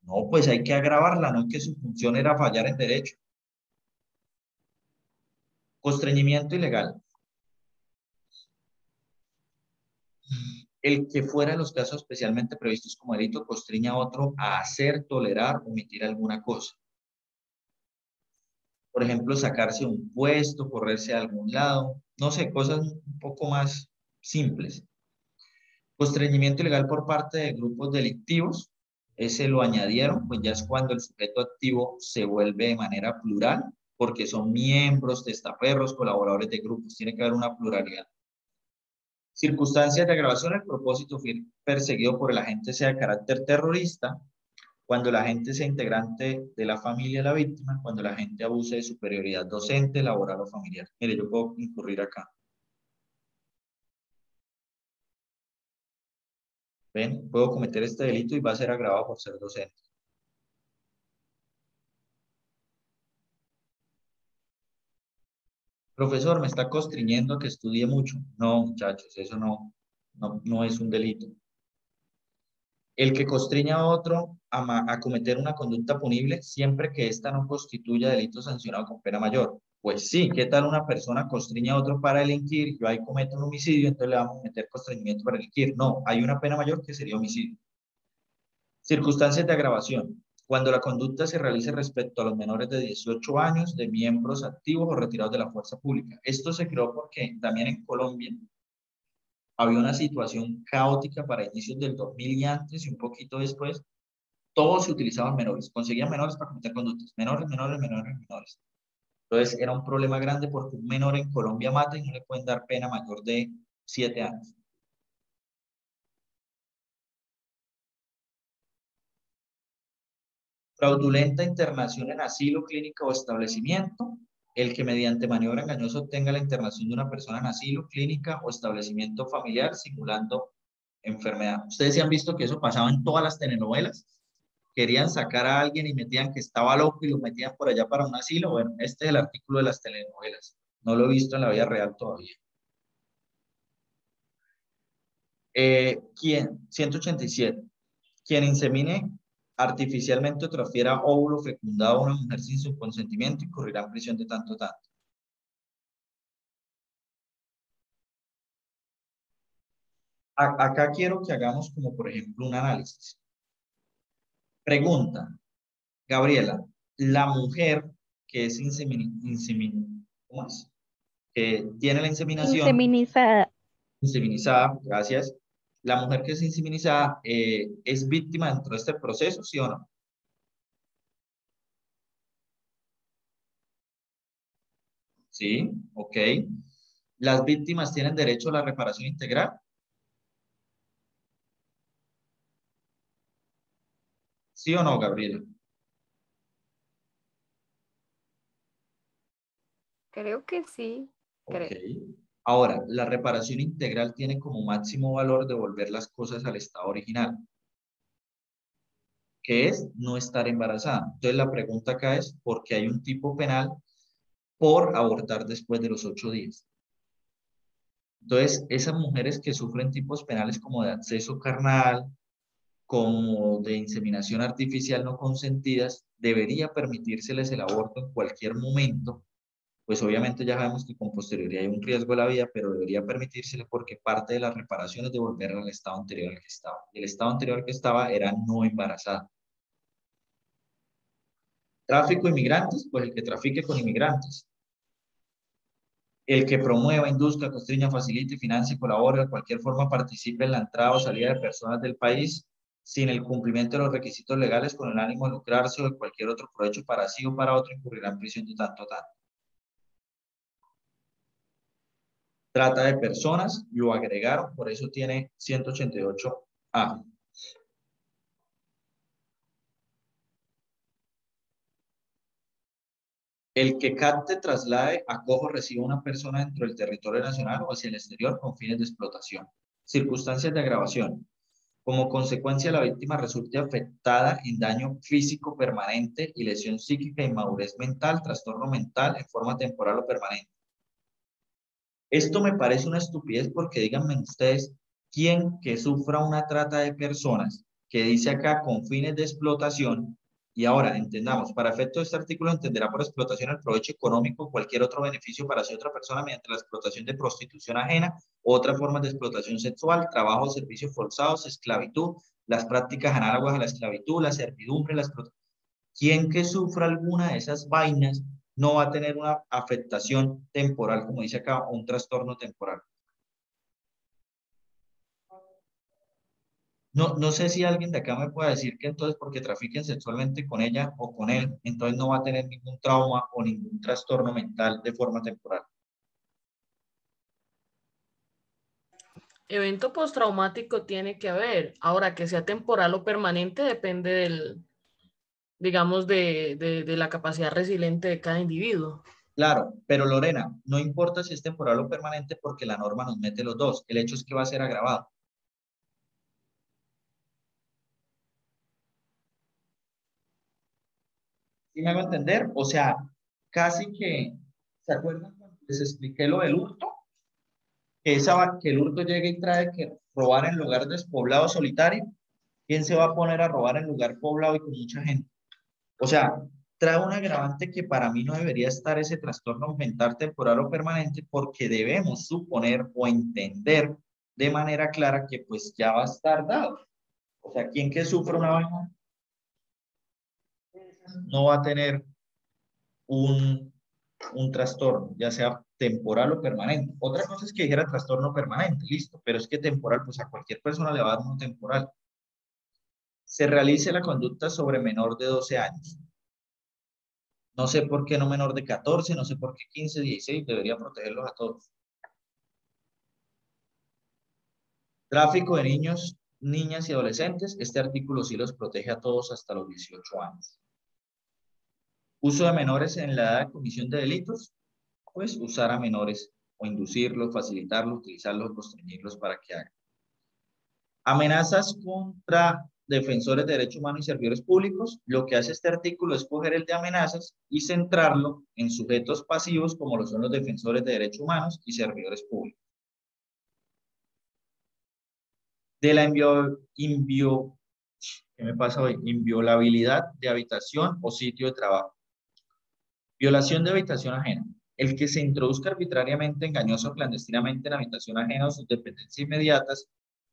No, pues hay que agravarla, no es que su función era fallar en derecho. Constreñimiento ilegal. El que fuera en los casos especialmente previstos como delito constriña a otro a hacer, tolerar, omitir alguna cosa. Por ejemplo, sacarse un puesto, correrse a algún lado, no sé, cosas un poco más simples. Constreñimiento ilegal por parte de grupos delictivos, ese lo añadieron, pues ya es cuando el sujeto activo se vuelve de manera plural, porque son miembros, testaferros, colaboradores de grupos, tiene que haber una pluralidad. Circunstancias de agravación, el propósito perseguido por el agente sea de carácter terrorista, cuando el agente sea integrante de la familia de la víctima, cuando el agente abuse de superioridad docente, laboral o familiar. Mire, yo puedo incurrir acá. ¿Ven? Puedo cometer este delito y va a ser agravado por ser docente. Profesor, me está constriñendo a que estudie mucho. No, muchachos, eso no es un delito. El que constriña a otro a cometer una conducta punible siempre que ésta no constituya delito sancionado con pena mayor. Pues sí, ¿qué tal una persona constriña a otro para delinquir? Yo ahí cometo un homicidio, entonces le vamos a meter constreñimiento para delinquir. No, hay una pena mayor que sería homicidio. Circunstancias de agravación. Cuando la conducta se realice respecto a los menores de 18 años, de miembros activos o retirados de la fuerza pública. Esto se creó porque también en Colombia había una situación caótica para inicios del 2000 y antes y un poquito después. Todos se utilizaban menores, conseguían menores para cometer conductas. Menores, menores, menores, menores. Entonces era un problema grande porque un menor en Colombia mata y no le pueden dar pena mayor de 7 años. Fraudulenta internación en asilo, clínica o establecimiento. El que mediante maniobra engañosa obtenga la internación de una persona en asilo, clínica o establecimiento familiar simulando enfermedad. Ustedes sí han visto que eso pasaba en todas las telenovelas. Querían sacar a alguien y metían que estaba loco y lo metían por allá para un asilo. Bueno, este es el artículo de las telenovelas. No lo he visto en la vida real todavía. 187. Quien insemine artificialmente o transfiera óvulo fecundado a una mujer sin su consentimiento incurrirá en prisión de tanto. Acá quiero que hagamos como, por ejemplo, un análisis. Pregunta, Gabriela, la mujer que es ¿cómo es? Que tiene la inseminación, Inseminizada. inseminizada, gracias. La mujer que es inseminizada es víctima dentro de este proceso, ¿sí o no? Sí, ok. ¿Las víctimas tienen derecho a la reparación integral? ¿Sí o no, Gabriela? Creo que sí, Ok. creo. Ahora, la reparación integral tiene como máximo valor devolver las cosas al estado original, que es no estar embarazada. Entonces, la pregunta acá es, ¿por qué hay un tipo penal por abortar después de los 8 días? Entonces, esas mujeres que sufren tipos penales como de acceso carnal, como de inseminación artificial no consentidas, debería permitírseles el aborto en cualquier momento. Pues obviamente ya sabemos que con posterioridad hay un riesgo de la vida, pero debería permitírsele porque parte de la reparación es devolverla al estado anterior al que estaba. Y el estado anterior al que estaba era no embarazada. Tráfico de inmigrantes, pues el que trafique con inmigrantes. El que promueva, induzca, constriña, facilite, financie, colabore, de cualquier forma participe en la entrada o salida de personas del país sin el cumplimiento de los requisitos legales con el ánimo de lucrarse o de cualquier otro provecho para sí o para otro, incurrirá en prisión de tanto. Trata de personas, lo agregaron, por eso tiene 188A. El que capte, traslade, acoja o reciba una persona dentro del territorio nacional o hacia el exterior con fines de explotación. Circunstancias de agravación. Como consecuencia, la víctima resulte afectada en daño físico permanente y lesión psíquica, inmadurez mental, trastorno mental en forma temporal o permanente. Esto me parece una estupidez porque díganme ustedes, ¿quién que sufra una trata de personas que dice acá con fines de explotación? Y ahora entendamos, para efecto de este artículo entenderá por explotación el provecho económico, cualquier otro beneficio para sí otra persona mediante la explotación de prostitución ajena, otras formas de explotación sexual, trabajo, servicios forzados, esclavitud, las prácticas análogas a la esclavitud, la servidumbre, la explotación. Quien que sufra alguna de esas vainas no va a tener una afectación temporal, como dice acá, o un trastorno temporal. No sé si alguien de acá me puede decir que entonces porque trafiquen sexualmente con ella o con él, entonces no va a tener ningún trauma o ningún trastorno mental de forma temporal. Evento postraumático tiene que haber. Ahora, que sea temporal o permanente depende del, digamos, de la capacidad resiliente de cada individuo. Claro, pero Lorena, no importa si es temporal o permanente porque la norma nos mete los dos. El hecho es que va a ser agravado. ¿Sí me hago entender? O sea, casi que, ¿se acuerdan cuando les expliqué lo del hurto? Que el hurto llegue y trae que robar en lugar despoblado solitario. ¿Quién se va a poner a robar en lugar poblado y con mucha gente? O sea, trae un agravante que para mí no debería estar ese trastorno mental temporal o permanente porque debemos suponer o entender de manera clara que pues ya va a estar dado. O sea, quien que sufre una vaina no va a tener un trastorno, ya sea temporal o permanente. Otra cosa es que dijera trastorno permanente, listo, pero es que temporal, pues a cualquier persona le va a dar un temporal. Se realice la conducta sobre menor de 12 años. No sé por qué no menor de 14, no sé por qué 15, 16, debería protegerlos a todos. Tráfico de niños, niñas y adolescentes, este artículo sí los protege a todos hasta los 18 años. Uso de menores en la edad de comisión de delitos, pues usar a menores o inducirlos, facilitarlos, utilizarlos, constreñirlos para que hagan. Amenazas contra defensores de derechos humanos y servidores públicos. Lo que hace este artículo es coger el de amenazas y centrarlo en sujetos pasivos como lo son los defensores de derechos humanos y servidores públicos. De la ¿qué me pasa hoy? Inviolabilidad de habitación o sitio de trabajo. Violación de habitación ajena. El que se introduzca arbitrariamente, engañoso o clandestinamente en habitación ajena o sus dependencias inmediatas,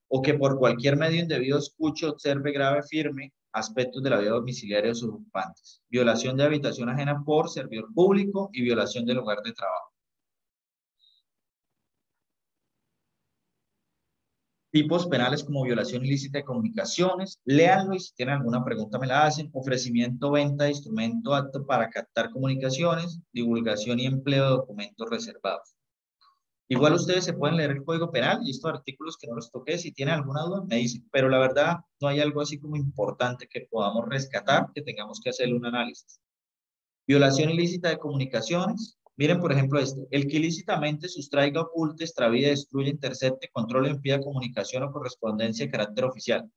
o que por cualquier medio indebido escuche, observe, grave, firme aspectos de la vida domiciliaria de sus ocupantes. Violación de habitación ajena por servidor público y violación del lugar de trabajo. Tipos penales como violación ilícita de comunicaciones. Léanlo y si tienen alguna pregunta me la hacen. Ofrecimiento, venta de instrumento apto para captar comunicaciones, divulgación y empleo de documentos reservados. Igual ustedes se pueden leer el Código Penal y estos artículos que no los toqué, si tienen alguna duda me dicen, pero la verdad no hay algo así como importante que podamos rescatar, que tengamos que hacerle un análisis. Violación ilícita de comunicaciones. Miren, por ejemplo, este. El que ilícitamente sustraiga, oculte, extravíe, destruya, intercepte, controle o impida comunicación o correspondencia de carácter oficial.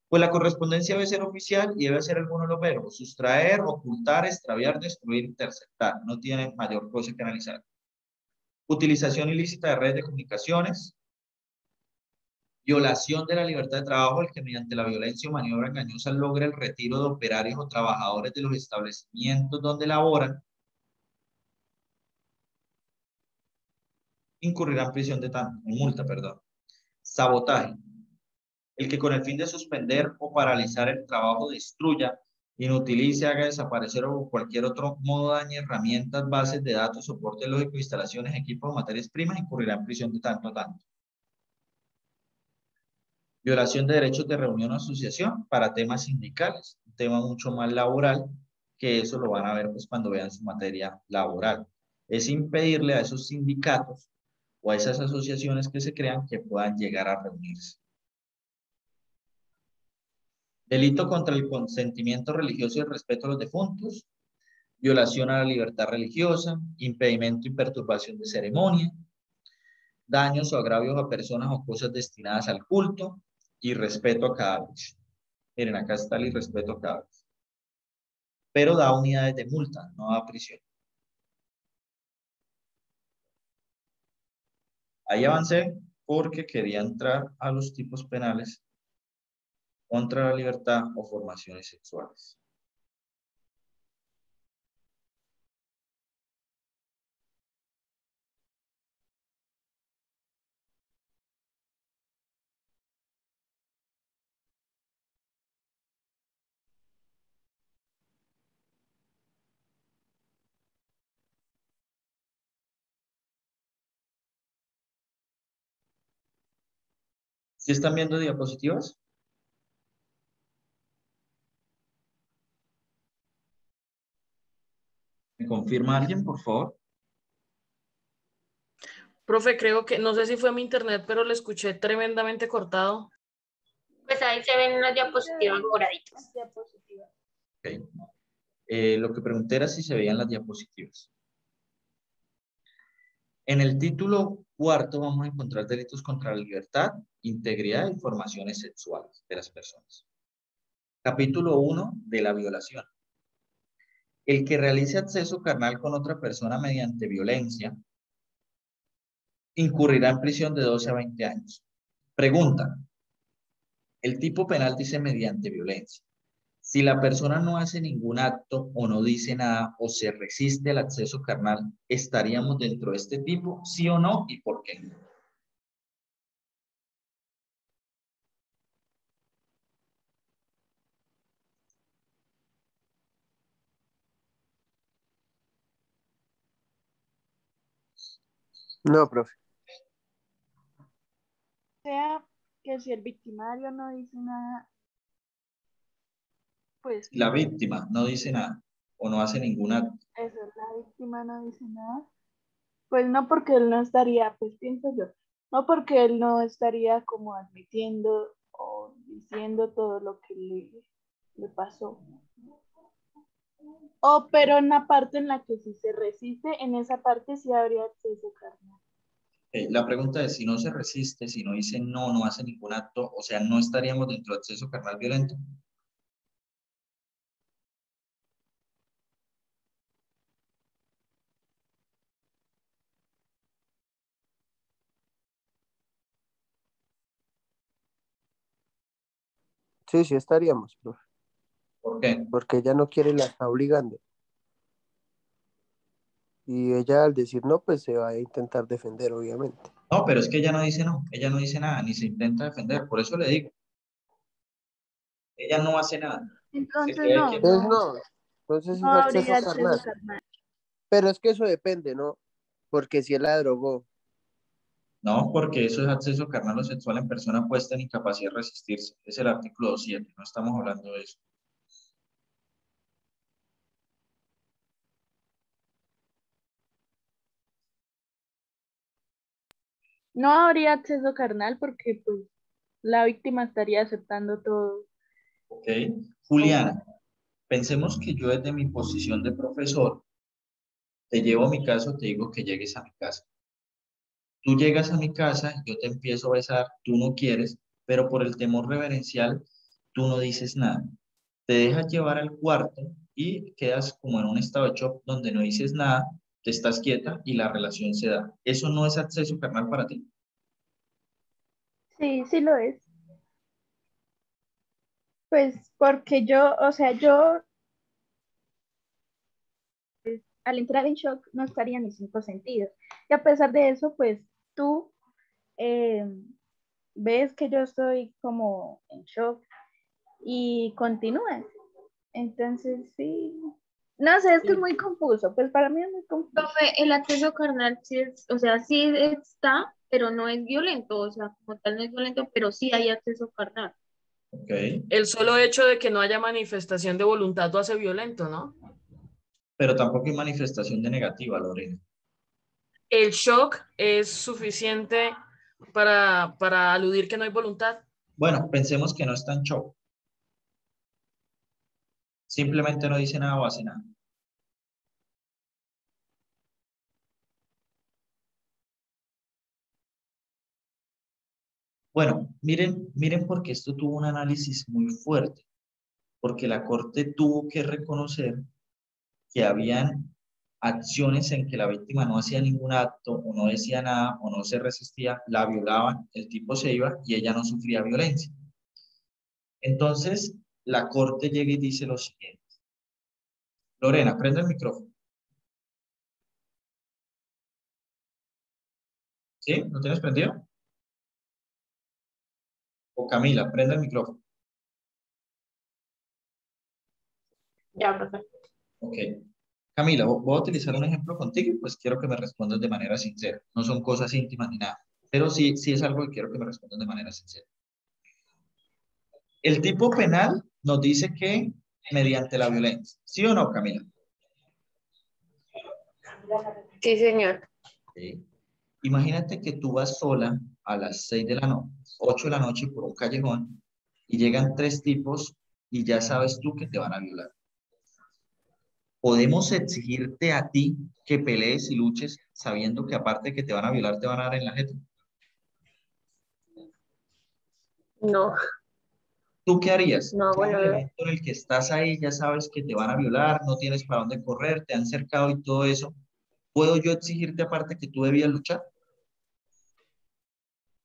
Pues la correspondencia debe ser oficial y debe ser alguno de los verbos. Sustraer, ocultar, extraviar, destruir, interceptar. No tiene mayor cosa que analizar. Utilización ilícita de redes de comunicaciones. Violación de la libertad de trabajo, el que mediante la violencia o maniobra engañosa logre el retiro de operarios o trabajadores de los establecimientos donde laboran, incurrirá en prisión en multa, perdón. Sabotaje, el que con el fin de suspender o paralizar el trabajo destruya, inutilice, haga desaparecer o cualquier otro modo dañe herramientas, bases de datos, soporte lógico, instalaciones, equipos o materias primas, incurrirá en prisión de tanto a tanto. Violación de derechos de reunión o asociación para temas sindicales, un tema mucho más laboral, que eso lo van a ver pues, cuando vean su materia laboral. Es impedirle a esos sindicatos o a esas asociaciones que se crean que puedan llegar a reunirse. Delito contra el consentimiento religioso y el respeto a los difuntos, violación a la libertad religiosa, impedimento y perturbación de ceremonia, daños o agravios a personas o cosas destinadas al culto, y respeto a cadáveres. Miren, acá está el irrespeto a cadáveres. Pero da unidades de multa, no da prisión. Ahí avancé porque quería entrar a los tipos penales contra la libertad o formaciones sexuales. ¿Sí están viendo diapositivas? ¿Me confirma alguien, por favor? Profe, creo que, no sé si fue mi internet, pero lo escuché tremendamente cortado. Pues ahí se ven unas diapositivas moraditas. Okay. Lo que pregunté era si se veían las diapositivas. En el título cuarto vamos a encontrar delitos contra la libertad, integridad y formaciones sexuales de las personas. Capítulo 1 de la violación. El que realice acceso carnal con otra persona mediante violencia incurrirá en prisión de 12 a 20 años. Pregunta. El tipo penal dice mediante violencia. Si la persona no hace ningún acto o no dice nada o se resiste al acceso carnal, ¿estaríamos dentro de este tipo? ¿Sí o no? ¿Y por qué? No, profe. Sea que si el victimario no dice nada, pues La víctima no dice nada o no hace ningún acto. eso, la víctima no dice nada, pues no porque él no estaría, pues pienso yo, no porque él no estaría como admitiendo o diciendo todo lo que le pasó. Pero en la parte en la que sí se resiste, en esa parte sí habría acceso carnal. La pregunta es, si no se resiste, si no dice no, no hace ningún acto, o sea, no estaríamos dentro de acceso carnal violento. Sí, sí estaríamos, profe, ¿Por qué? porque ella no quiere, la está obligando. Y ella al decir no, pues se va a intentar defender, obviamente. No, pero es que ella no dice no, ella no dice nada, ni se intenta defender, por eso le digo, ella no hace nada. Se Entonces queda no, quieta. Entonces no, entonces no es acceso habría acceso carnal. carnal. Pero es que eso depende, ¿no? Porque si él la drogó, No, porque eso es acceso carnal o sexual en persona puesta en incapacidad de resistirse. Es el artículo 2.7, no estamos hablando de eso. No habría acceso carnal porque pues la víctima estaría aceptando todo. ¿Ok? Juliana, pensemos que yo desde mi posición de profesor te llevo a mi caso, te digo que llegues a mi casa. Tú llegas a mi casa, yo te empiezo a besar, tú no quieres, pero por el temor reverencial, tú no dices nada. Te dejas llevar al cuarto y quedas como en un estado de shock donde no dices nada, te estás quieta y la relación se da. ¿Eso no es acceso carnal para ti? Sí, sí lo es. Pues porque yo, o sea, yo al entrar en shock no estaría en mis cinco sentidos. Y a pesar de eso, pues tú eh, ves que yo estoy como en shock y continúas. Entonces, sí. No sé, es que es muy confuso. Pues para mí es muy confuso. Profe, el acceso carnal sí es, o sea, sí está, pero no es violento, o sea, como tal no es violento, pero sí hay acceso carnal. Ok, El solo hecho de que no haya manifestación de voluntad lo hace violento, ¿no? pero tampoco hay manifestación de negativa, Lorena. El shock es suficiente para aludir que no hay voluntad. Bueno, pensemos que no está en shock. Simplemente no dice nada o hace nada. Bueno, miren porque esto tuvo un análisis muy fuerte, porque la Corte tuvo que reconocer que habían acciones en que la víctima no hacía ningún acto o no decía nada o no se resistía, la violaban, el tipo se iba y ella no sufría violencia. Entonces, la Corte llega y dice lo siguiente. Lorena, prende el micrófono. ¿Sí? ¿Lo tienes prendido? O Camila, prende el micrófono. Ya, profe. Ok. Camila, voy a utilizar un ejemplo contigo y pues quiero que me respondas de manera sincera. No son cosas íntimas ni nada, pero sí es algo que quiero que me respondas de manera sincera. El tipo penal nos dice que mediante la violencia. ¿Sí o no, Camila? Sí, señor. Sí. Imagínate que tú vas sola a las 6 de la noche, 8 de la noche por un callejón y llegan tres tipos y ya sabes tú que te van a violar. ¿Podemos exigirte a ti que pelees y luches sabiendo que aparte de que te van a violar, te van a dar en la jeta? No, ¿Tú qué harías? no hago En el nada. momento en el que estás ahí, ya sabes que te van a violar, no tienes para dónde correr, te han cercado y todo eso. ¿Puedo yo exigirte aparte que tú debías luchar?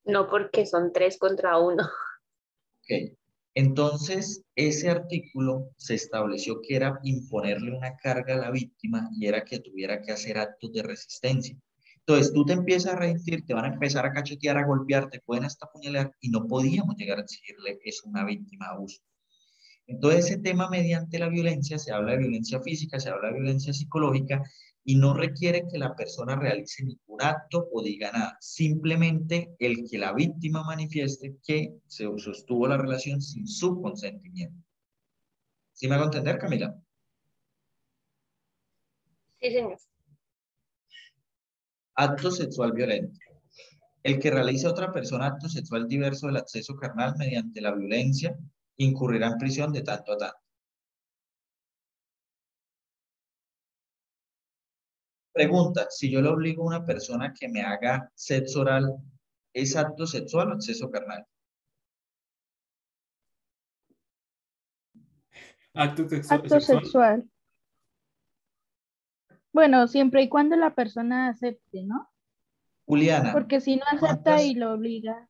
No porque son 3 contra 1. Ok. Entonces, ese artículo se estableció que era imponerle una carga a la víctima y era que tuviera que hacer actos de resistencia. Entonces, tú te empiezas a resistir, te van a empezar a cachetear, a golpear, te pueden hasta apuñalar y no podíamos llegar a exigirle eso a una víctima de abuso. Entonces, ese tema mediante la violencia, se habla de violencia física, se habla de violencia psicológica y no requiere que la persona realice ningún acto o diga nada. Simplemente el que la víctima manifieste que se sostuvo la relación sin su consentimiento. ¿Sí me hago entender, Camila? Sí, señor. Acto sexual violento. El que realice a otra persona acto sexual diverso del acceso carnal mediante la violencia incurrirá en prisión de tanto a tanto. Pregunta, si yo le obligo a una persona que me haga sexo oral, ¿es acto sexual o acceso carnal? Acto Acto sexual. sexual. Bueno, siempre y cuando la persona acepte, ¿no? Juliana, Porque si no acepta y lo obliga,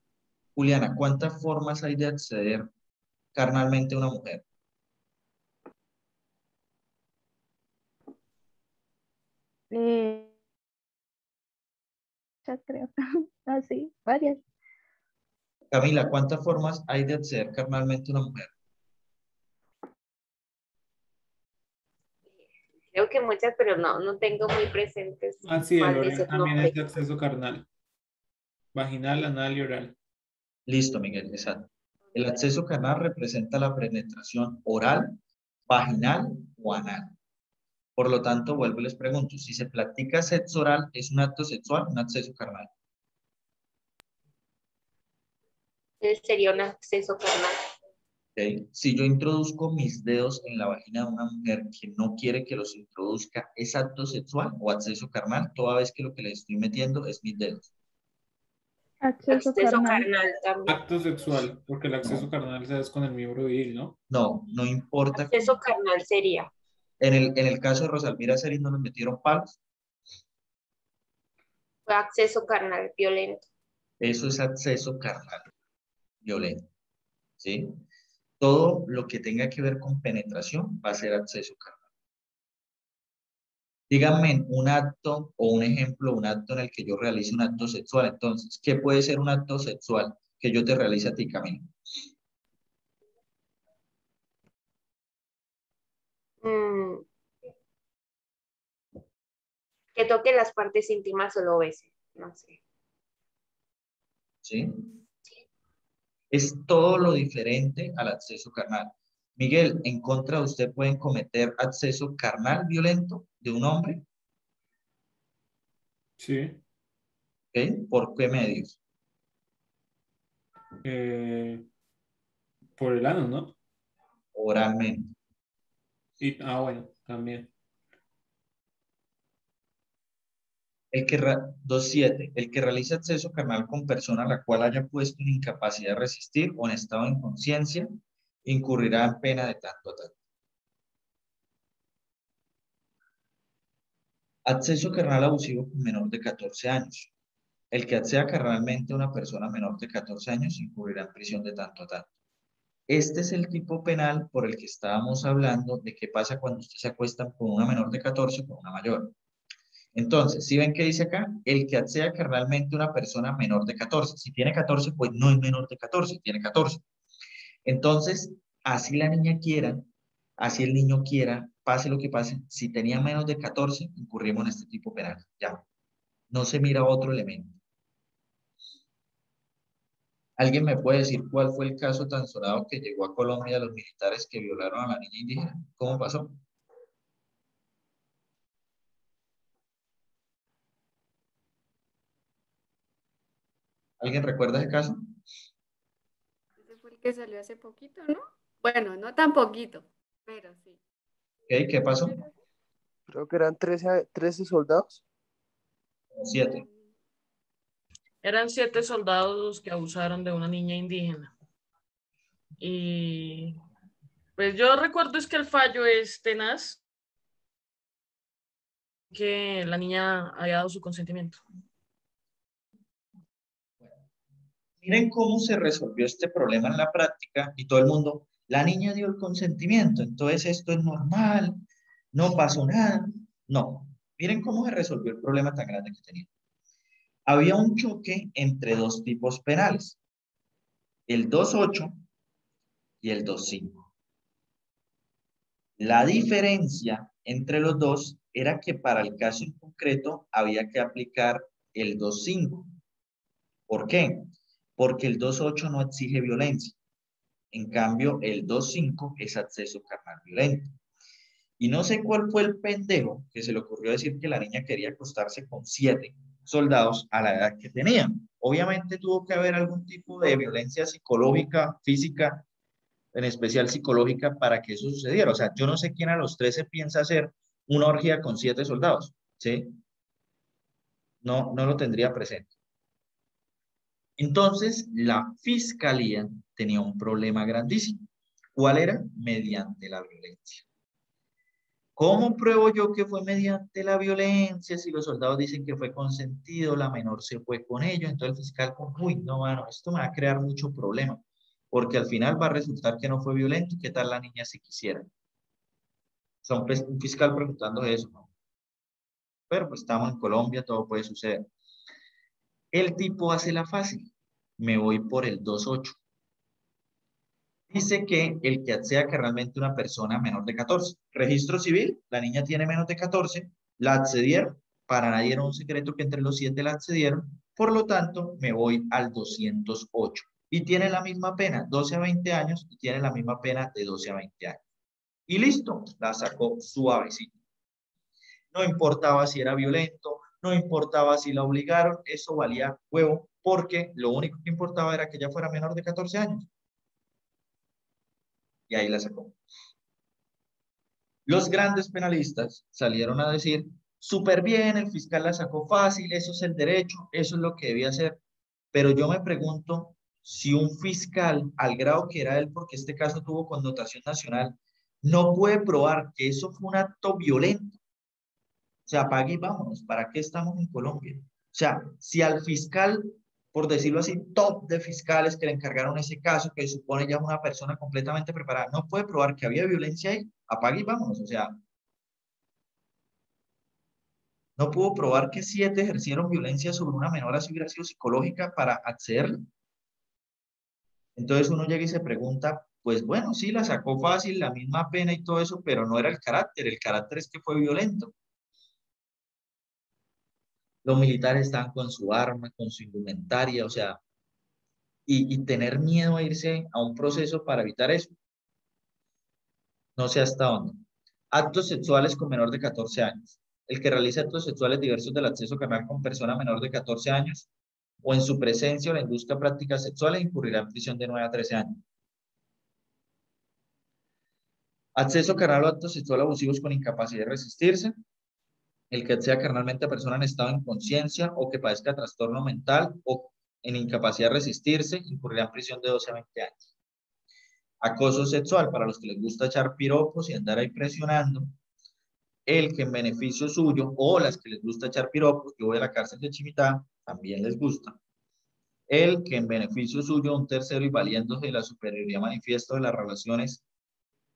Juliana, ¿cuántas formas hay de acceder carnalmente a una mujer? eh, ya creo. Así, varias. Camila, ¿cuántas formas hay de acceder carnalmente a una mujer? Creo que muchas, pero no tengo muy presentes Así es, cuál es Lorena, el también es nombre. de acceso carnal. Vaginal, anal y oral. Listo, Miguel, exacto. El acceso carnal representa la penetración oral, vaginal o anal. Por lo tanto, vuelvo y les pregunto, si se practica sexo oral, ¿es un acto sexual o un acceso carnal? Sería un acceso carnal. ¿Ok? Si yo introduzco mis dedos en la vagina de una mujer que no quiere que los introduzca, ¿es acto sexual o acceso carnal? Toda vez que lo que le estoy metiendo es mis dedos. Acceso Acceso carnal. carnal también. Acto sexual, porque el acceso No, carnal se hace con el miembro viril, ¿no? no importa. Acceso carnal sería. En el caso de Rosalmira Celis no nos metieron palos. Fue acceso carnal violento. Eso es acceso carnal violento, ¿sí? Todo lo que tenga que ver con penetración va a ser acceso carnal. Díganme un acto o un ejemplo, un acto en el que yo realice un acto sexual. Entonces, ¿qué puede ser un acto sexual que yo te realice a ti, Camila? Mm, que toque las partes íntimas o lo bese. No sé. ¿Sí? Es todo lo diferente al acceso carnal. Miguel, ¿en contra de usted pueden cometer acceso carnal violento de un hombre? Sí. ¿Ok? ¿Por qué medios? Eh, por el ano, ¿no? Oralmente. Bueno, también. 2.7. El que realiza acceso carnal con persona a la cual haya puesto en incapacidad de resistir o en estado de inconsciencia, incurrirá en pena de tanto a tanto. Acceso carnal abusivo con menor de 14 años. El que acceda carnalmente a una persona menor de 14 años incurrirá en prisión de tanto a tanto. Este es el tipo penal por el que estábamos hablando de qué pasa cuando usted se acuesta con una menor de 14 o con una mayor. Entonces, si ven que dice acá, el que acceda carnalmente a una persona menor de 14. Si tiene 14, pues no es menor de 14, tiene 14. Entonces, así la niña quiera, así el niño quiera, pase lo que pase, si tenía menos de 14, incurrimos en este tipo penal. Ya, no se mira otro elemento. ¿Alguien me puede decir cuál fue el caso tan sonado que llegó a Colombia de los militares que violaron a la niña indígena? ¿Cómo pasó? ¿Alguien recuerda ese caso? Ese fue el que salió hace poquito, ¿no? Bueno, no tan poquito, pero sí. ¿Ok? ¿Qué pasó? Creo que eran 13 soldados. 7. Eran 7 soldados los que abusaron de una niña indígena. Y pues yo recuerdo es que el fallo es tenaz, que la niña haya dado su consentimiento. Miren cómo se resolvió este problema en la práctica y todo el mundo, la niña dio el consentimiento, entonces esto es normal, no pasó nada. No, miren cómo se resolvió el problema tan grande que tenía. Había un choque entre dos tipos penales, el 2.8 y el 2.5. La diferencia entre los dos era que para el caso en concreto había que aplicar el 2.5. ¿Por qué? Porque el 2.8 no exige violencia. En cambio, el 2.5 es acceso carnal violento. Y no sé cuál fue el pendejo que se le ocurrió decir que la niña quería acostarse con 7 soldados a la edad que tenía. Obviamente tuvo que haber algún tipo de violencia psicológica, física, en especial psicológica, para que eso sucediera. O sea, yo no sé quién a los 13 piensa hacer una orgía con 7 soldados, ¿sí? no lo tendría presente. Entonces, la fiscalía tenía un problema grandísimo. ¿Cuál era? Mediante la violencia. ¿Cómo pruebo yo que fue mediante la violencia? Si los soldados dicen que fue consentido, la menor se fue con ellos, entonces el fiscal, uy, no, mano, esto me va a crear mucho problema, porque al final va a resultar que no fue violento, ¿qué tal la niña si quisiera? O sea, un fiscal preguntando eso, ¿no? Pero pues estamos en Colombia, todo puede suceder. El tipo hace la fácil, me voy por el 2.8. Dice que el que acceda que realmente una persona menor de 14. Registro civil, la niña tiene menos de 14, la accedieron, para nadie era un secreto que entre los 7 la accedieron, por lo tanto me voy al 208. Y tiene la misma pena, 12 a 20 años, y tiene la misma pena de 12 a 20 años. Y listo, la sacó suavecito. No importaba si era violento, no importaba si la obligaron, eso valía huevo, porque lo único que importaba era que ella fuera menor de 14 años. Y ahí la sacó. Los grandes penalistas salieron a decir, súper bien, el fiscal la sacó fácil, eso es el derecho, eso es lo que debía hacer. Pero yo me pregunto si un fiscal, al grado que era él, porque este caso tuvo connotación nacional, no puede probar que eso fue un acto violento. O sea, apague y vámonos, ¿para qué estamos en Colombia? O sea, si al fiscal, por decirlo así, top de fiscales que le encargaron ese caso, que supone ya una persona completamente preparada, no puede probar que había violencia ahí, apague y vámonos. O sea, no pudo probar que 7 ejercieron violencia sobre una menor, así hubiera sido psicológica para acceder. Entonces uno llega y se pregunta, pues bueno, sí, la sacó fácil, la misma pena y todo eso, pero no era el carácter es que fue violento. Los militares están con su arma, con su indumentaria, o sea, y tener miedo a irse a un proceso para evitar eso. No sé hasta dónde. Actos sexuales con menor de 14 años. El que realiza actos sexuales diversos del acceso carnal con persona menor de 14 años o en su presencia o la induzca a prácticas sexuales incurrirá en prisión de 9 a 13 años. Acceso carnal o actos sexuales abusivos con incapacidad de resistirse. El que acceda carnalmente a persona en estado de inconsciencia o que padezca trastorno mental o en incapacidad de resistirse incurrirá en prisión de 12 a 20 años. Acoso sexual, para los que les gusta echar piropos y andar ahí presionando. El que en beneficio suyo, o las que les gusta echar piropos, yo voy a la cárcel de Chimitá, también les gusta. El que en beneficio suyo, un tercero y valiéndose de la superioridad manifiesto de las relaciones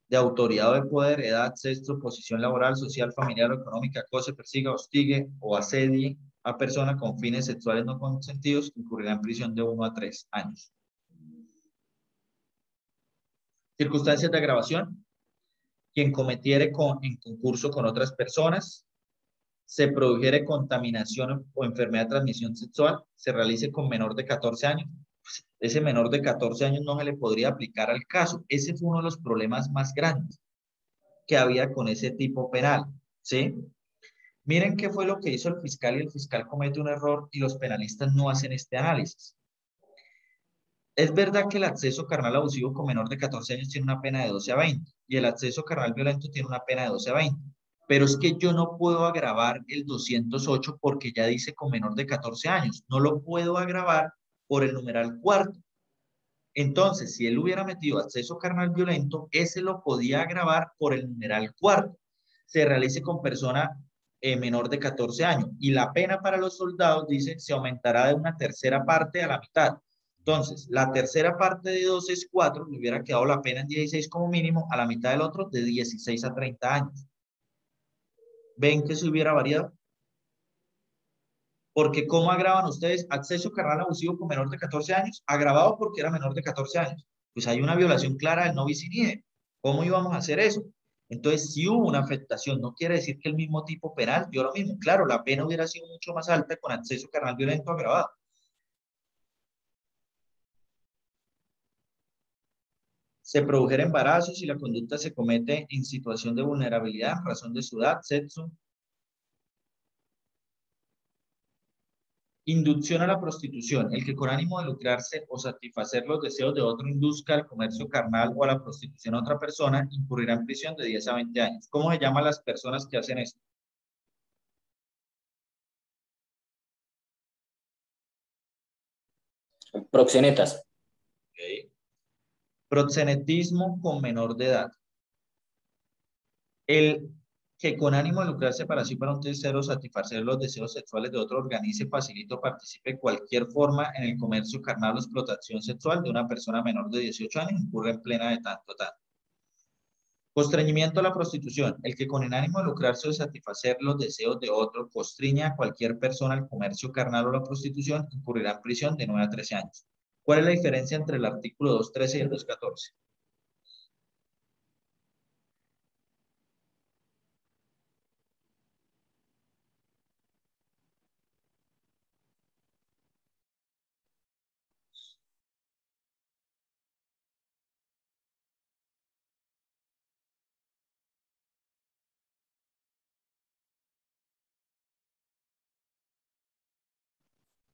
de autoridad o de poder, edad, sexo, posición laboral, social, familiar o económica, acose, persiga, hostigue o asedie a persona con fines sexuales no consentidos, incurrirá en prisión de 1 a 3 años. Circunstancias de agravación. Quien cometiere en concurso con otras personas, se produjere contaminación o enfermedad de transmisión sexual, se realice con menor de 14 años. Pues, ese menor de 14 años no se le podría aplicar al caso. Ese fue uno de los problemas más grandes que había con ese tipo penal, ¿sí? Miren qué fue lo que hizo el fiscal y el fiscal comete un error y los penalistas no hacen este análisis. Es verdad que el acceso carnal abusivo con menor de 14 años tiene una pena de 12 a 20 y el acceso carnal violento tiene una pena de 12 a 20. Pero es que yo no puedo agravar el 208 porque ya dice con menor de 14 años. No lo puedo agravar por el numeral cuarto. Entonces, si él hubiera metido acceso carnal violento, ese lo podía agravar por el numeral cuarto. Se realice con persona menor de 14 años. Y la pena para los soldados, dice, se aumentará de una tercera parte a la mitad. Entonces, la tercera parte de 12 es 4, le hubiera quedado la pena en 16 como mínimo, a la mitad del otro de 16 a 30 años. ¿Ven que se hubiera variado? Porque ¿cómo agravan ustedes acceso carnal abusivo con menor de 14 años? Agravado porque era menor de 14 años. Pues hay una violación clara del no bis in idem. ¿Cómo íbamos a hacer eso? Entonces, si hubo una afectación, no quiere decir que el mismo tipo penal dio lo mismo. Claro, la pena hubiera sido mucho más alta con acceso carnal violento agravado. Se produjera embarazo si la conducta se comete en situación de vulnerabilidad, razón de su edad, sexo. Inducción a la prostitución, el que con ánimo de lucrarse o satisfacer los deseos de otro induzca al comercio carnal o a la prostitución a otra persona, incurrirá en prisión de 10 a 20 años. ¿Cómo se llaman las personas que hacen esto? Proxenetas. Ok. Proxenetismo con menor de edad. El que con ánimo de lucrarse para sí para un tercero satisfacer los deseos sexuales de otro organice, facilite o participe de cualquier forma en el comercio carnal o explotación sexual de una persona menor de 18 años incurre en plena de tanto. Constreñimiento a la prostitución. El que con el ánimo de lucrarse o de satisfacer los deseos de otro constriña a cualquier persona al comercio carnal o la prostitución incurrirá en prisión de 9 a 13 años. ¿Cuál es la diferencia entre el artículo 213 y el 214?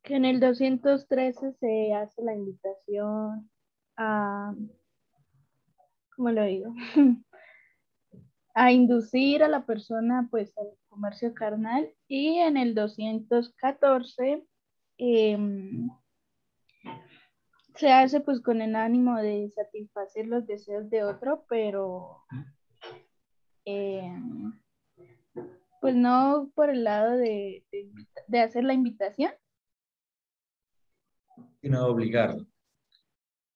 Que en el 213 se hace la invitación a, ¿cómo lo digo? A inducir a la persona pues al comercio carnal, y en el 214 se hace pues con el ánimo de satisfacer los deseos de otro, pero pues no por el lado de hacer la invitación. Sino de obligarlo.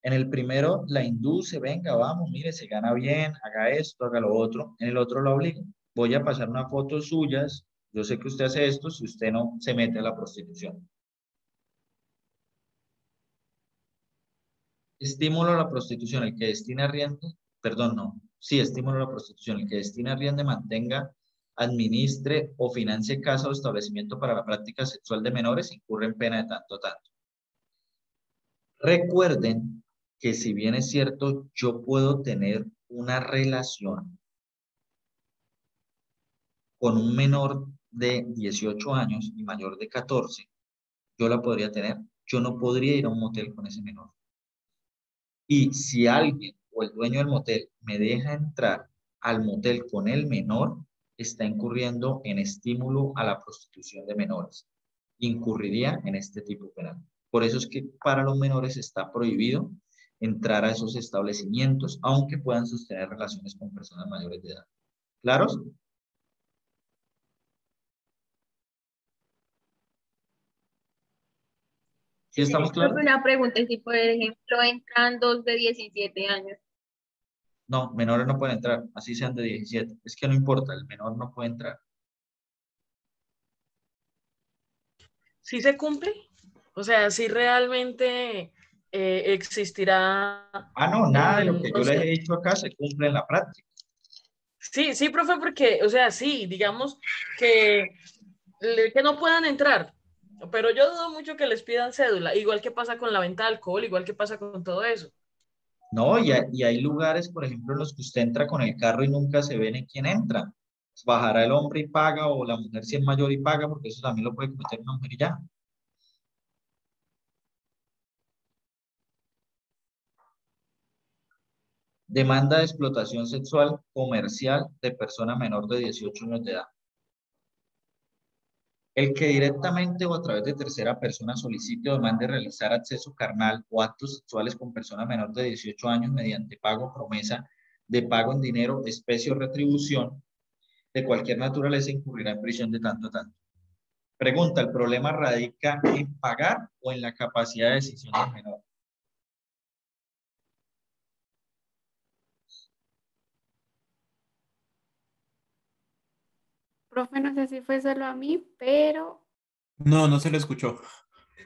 En el primero la induce, venga, vamos, mire, se gana bien, haga esto, haga lo otro. En el otro la obliga. Voy a pasar unas fotos suyas, yo sé que usted hace esto, si usted no se mete a la prostitución. Estímulo a la prostitución, el que destina rienda, perdón, no, sí, estímulo a la prostitución, el que destina rienda, mantenga, administre o financie casa o establecimiento para la práctica sexual de menores, incurre en pena de tanto a tanto. Recuerden que si bien es cierto, yo puedo tener una relación con un menor de 18 años y mayor de 14, yo la podría tener, yo no podría ir a un motel con ese menor. Y si alguien o el dueño del motel me deja entrar al motel con el menor, está incurriendo en estímulo a la prostitución de menores. Incurriría en este tipo penal. Por eso es que para los menores está prohibido entrar a esos establecimientos, aunque puedan sostener relaciones con personas mayores de edad. ¿Claros? ¿Sí estamos claros? Una pregunta, si por ejemplo entran dos de 17 años. No, menores no pueden entrar, así sean de 17. Es que no importa, el menor no puede entrar. ¿Sí se cumple? O sea, ¿sí realmente existirá? Ah, no, nada de lo que No yo les sé. he dicho acá se cumple en la práctica. Sí, sí, profe, porque, o sea, sí, digamos que no puedan entrar, pero yo dudo mucho que les pidan cédula, igual que pasa con la venta de alcohol, igual que pasa con todo eso. No, y hay lugares, por ejemplo, en los que usted entra con el carro y nunca se ve en quién entra. Bajará el hombre y paga, o la mujer si es mayor y paga, porque eso también lo puede cometer una mujer y ya. Demanda de explotación sexual comercial de persona menor de 18 años de edad. El que directamente o a través de tercera persona solicite o demande realizar acceso carnal o actos sexuales con persona menor de 18 años mediante pago o promesa de pago en dinero, especie o retribución de cualquier naturaleza incurrirá en prisión de tanto a tanto. Pregunta, ¿el problema radica en pagar o en la capacidad de decisión del menor? Profe, no sé si fue solo a mí, pero No, no se le escuchó.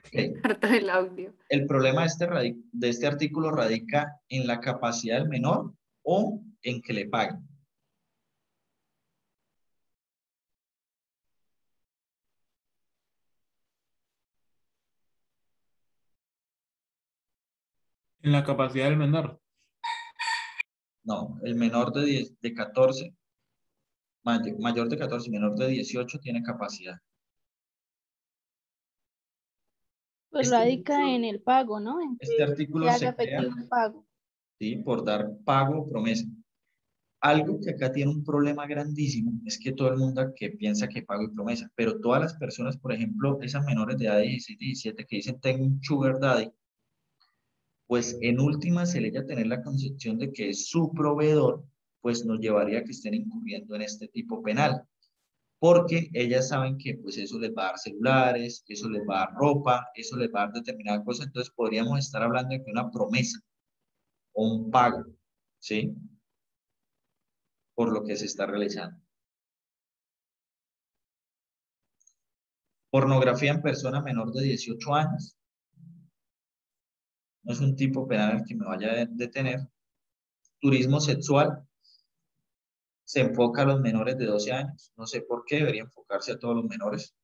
Okay. cortó el audio. El problema de este artículo radica en la capacidad del menor o en que le paguen. En la capacidad del menor. No, el menor de 14, mayor de 14, menor de 18 tiene capacidad. Pues radica en el pago, ¿no? En Este que artículo se haga se crea, efectivo el pago. ¿sí?, por dar pago o promesa. Algo que acá tiene un problema grandísimo es que todo el mundo que piensa que pago y promesa, pero todas las personas, por ejemplo, esas menores de edad de 16, 17 que dicen tengo un sugar daddy, pues en últimas el ella tener la concepción de que es su proveedor, pues nos llevaría a que estén incurriendo en este tipo penal. Porque ellas saben que pues eso les va a dar celulares, eso les va a dar ropa, eso les va a dar determinada cosa, entonces podríamos estar hablando de que una promesa o un pago, ¿sí? Por lo que se está realizando. Pornografía en persona menor de 18 años. No es un tipo penal al que me vaya a detener. Turismo sexual. Se enfoca a los menores de 12 años. No sé por qué, debería enfocarse a todos los menores.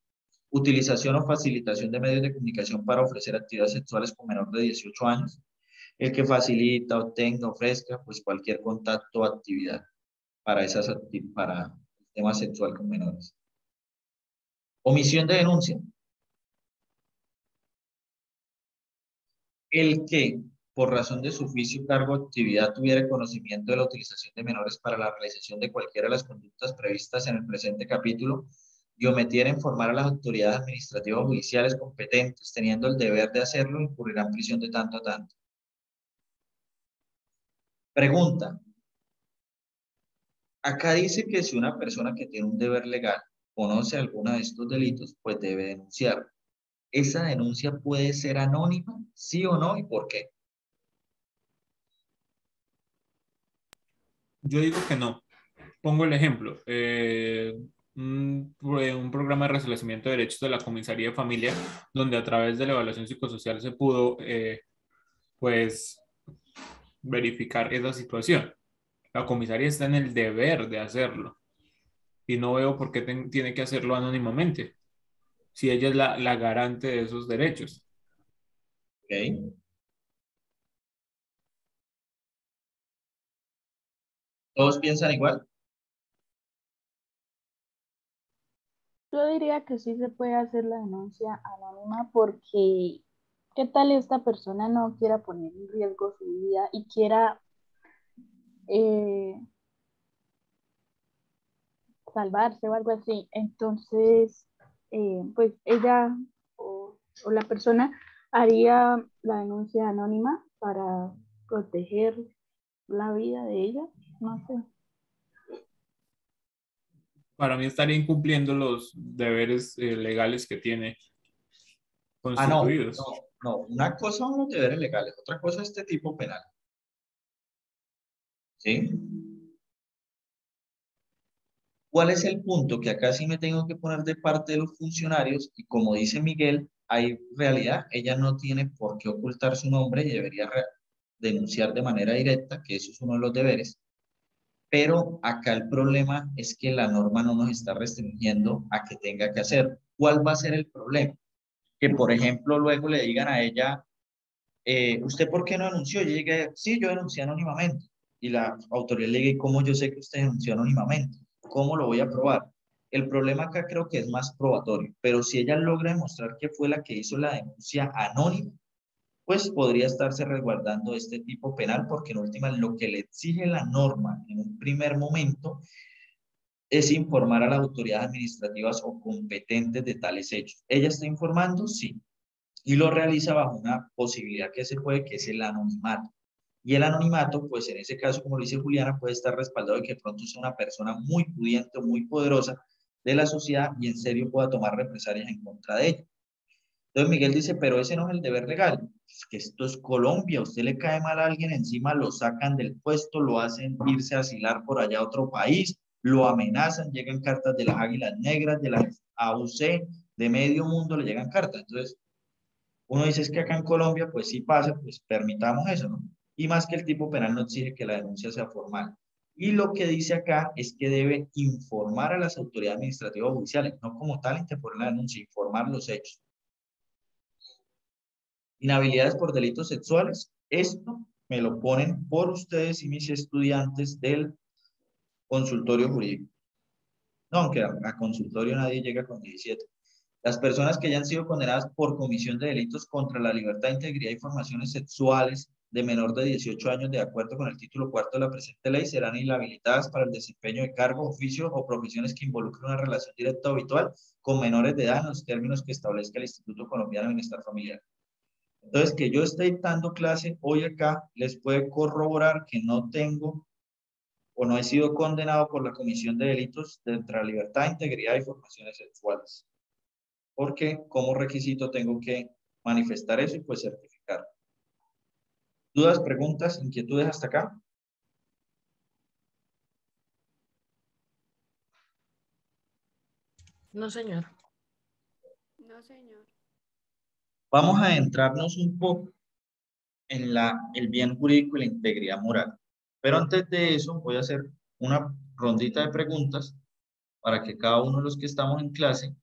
Utilización o facilitación de medios de comunicación para ofrecer actividades sexuales con menor de 18 años. El que facilita, obtenga, ofrezca, pues cualquier contacto o actividad para para el tema sexual con menores. Omisión de denuncia. El que, por razón de su oficio, cargo o actividad, tuviera conocimiento de la utilización de menores para la realización de cualquiera de las conductas previstas en el presente capítulo y omitiera informar a las autoridades administrativas o judiciales competentes, teniendo el deber de hacerlo, incurrirá en prisión de tanto a tanto. Pregunta. Acá dice que si una persona que tiene un deber legal conoce alguno de estos delitos, pues debe denunciar. ¿Esa denuncia puede ser anónima? ¿Sí o no? ¿Y por qué? Yo digo que no. Pongo el ejemplo. Un programa de restablecimiento de derechos de la Comisaría de Familia, donde a través de la evaluación psicosocial se pudo, pues, verificar esa situación. La comisaría está en el deber de hacerlo y no veo por qué tiene que hacerlo anónimamente, si ella es la garante de esos derechos. ¿Ok? ¿Todos piensan igual? Yo diría que sí se puede hacer la denuncia anónima porque ¿qué tal esta persona no quiera poner en riesgo su vida y quiera eh, salvarse o algo así? Entonces, pues ella o la persona haría la denuncia anónima para proteger la vida de ella, no sé. Para mí estaría incumpliendo los deberes legales que tiene Ah, no, constituidos. no. Una cosa son los deberes legales, otra cosa es este tipo penal. ¿Sí? ¿Cuál es el punto? Que acá sí me tengo que poner de parte de los funcionarios y como dice Miguel, hay realidad, ella no tiene por qué ocultar su nombre y debería denunciar de manera directa, que eso es uno de los deberes, pero acá el problema es que la norma no nos está restringiendo a que tenga que hacer. ¿Cuál va a ser el problema? Que, por ejemplo, luego le digan a ella, ¿usted por qué no denunció? Y ella diga, sí, yo denuncié anónimamente. Y la autoridad le diga, ¿y cómo yo sé que usted denunció anónimamente? ¿Cómo lo voy a probar? El problema acá creo que es más probatorio, pero si ella logra demostrar que fue la que hizo la denuncia anónima, pues podría estarse resguardando este tipo penal, porque en última lo que le exige la norma en un primer momento es informar a las autoridades administrativas o competentes de tales hechos. ¿Ella está informando? Sí. Y lo realiza bajo una posibilidad que se puede, que es el anonimato. Y el anonimato, pues en ese caso, como lo dice Juliana, puede estar respaldado de que pronto sea una persona muy pudiente, muy poderosa de la sociedad y en serio pueda tomar represalias en contra de ella. Entonces Miguel dice, pero ese no es el deber legal. Es que esto es Colombia, usted le cae mal a alguien encima, lo sacan del puesto, lo hacen irse a asilar por allá a otro país, lo amenazan, llegan cartas de las Águilas Negras, de la AUC, de medio mundo le llegan cartas. Entonces, uno dice es que acá en Colombia, pues sí pasa, pues permitamos eso, ¿no? Y más que el tipo penal no exige que la denuncia sea formal. Y lo que dice acá es que debe informar a las autoridades administrativas o judiciales, no como tal interponer la denuncia, informar los hechos. Inhabilidades por delitos sexuales. Esto me lo ponen por ustedes y mis estudiantes del consultorio jurídico. No, aunque a consultorio nadie llega con 17. Las personas que hayan sido condenadas por comisión de delitos contra la libertad, integridad y formaciones sexuales de menor de 18 años, de acuerdo con el título cuarto de la presente ley, serán inhabilitadas para el desempeño de cargos, oficios o profesiones que involucren una relación directa o habitual con menores de edad en los términos que establezca el Instituto Colombiano de Bienestar Familiar. Entonces, que yo esté dando clase hoy acá, les puede corroborar que no tengo o no he sido condenado por la comisión de delitos contra la libertad, integridad y formaciones sexuales. Porque como requisito tengo que manifestar eso y pues certificar. ¿Dudas, preguntas, inquietudes hasta acá? No, señor. No, señor. Vamos a adentrarnos un poco en el bien jurídico y la integridad moral. Pero antes de eso voy a hacer una rondita de preguntas para que cada uno de los que estamos en clase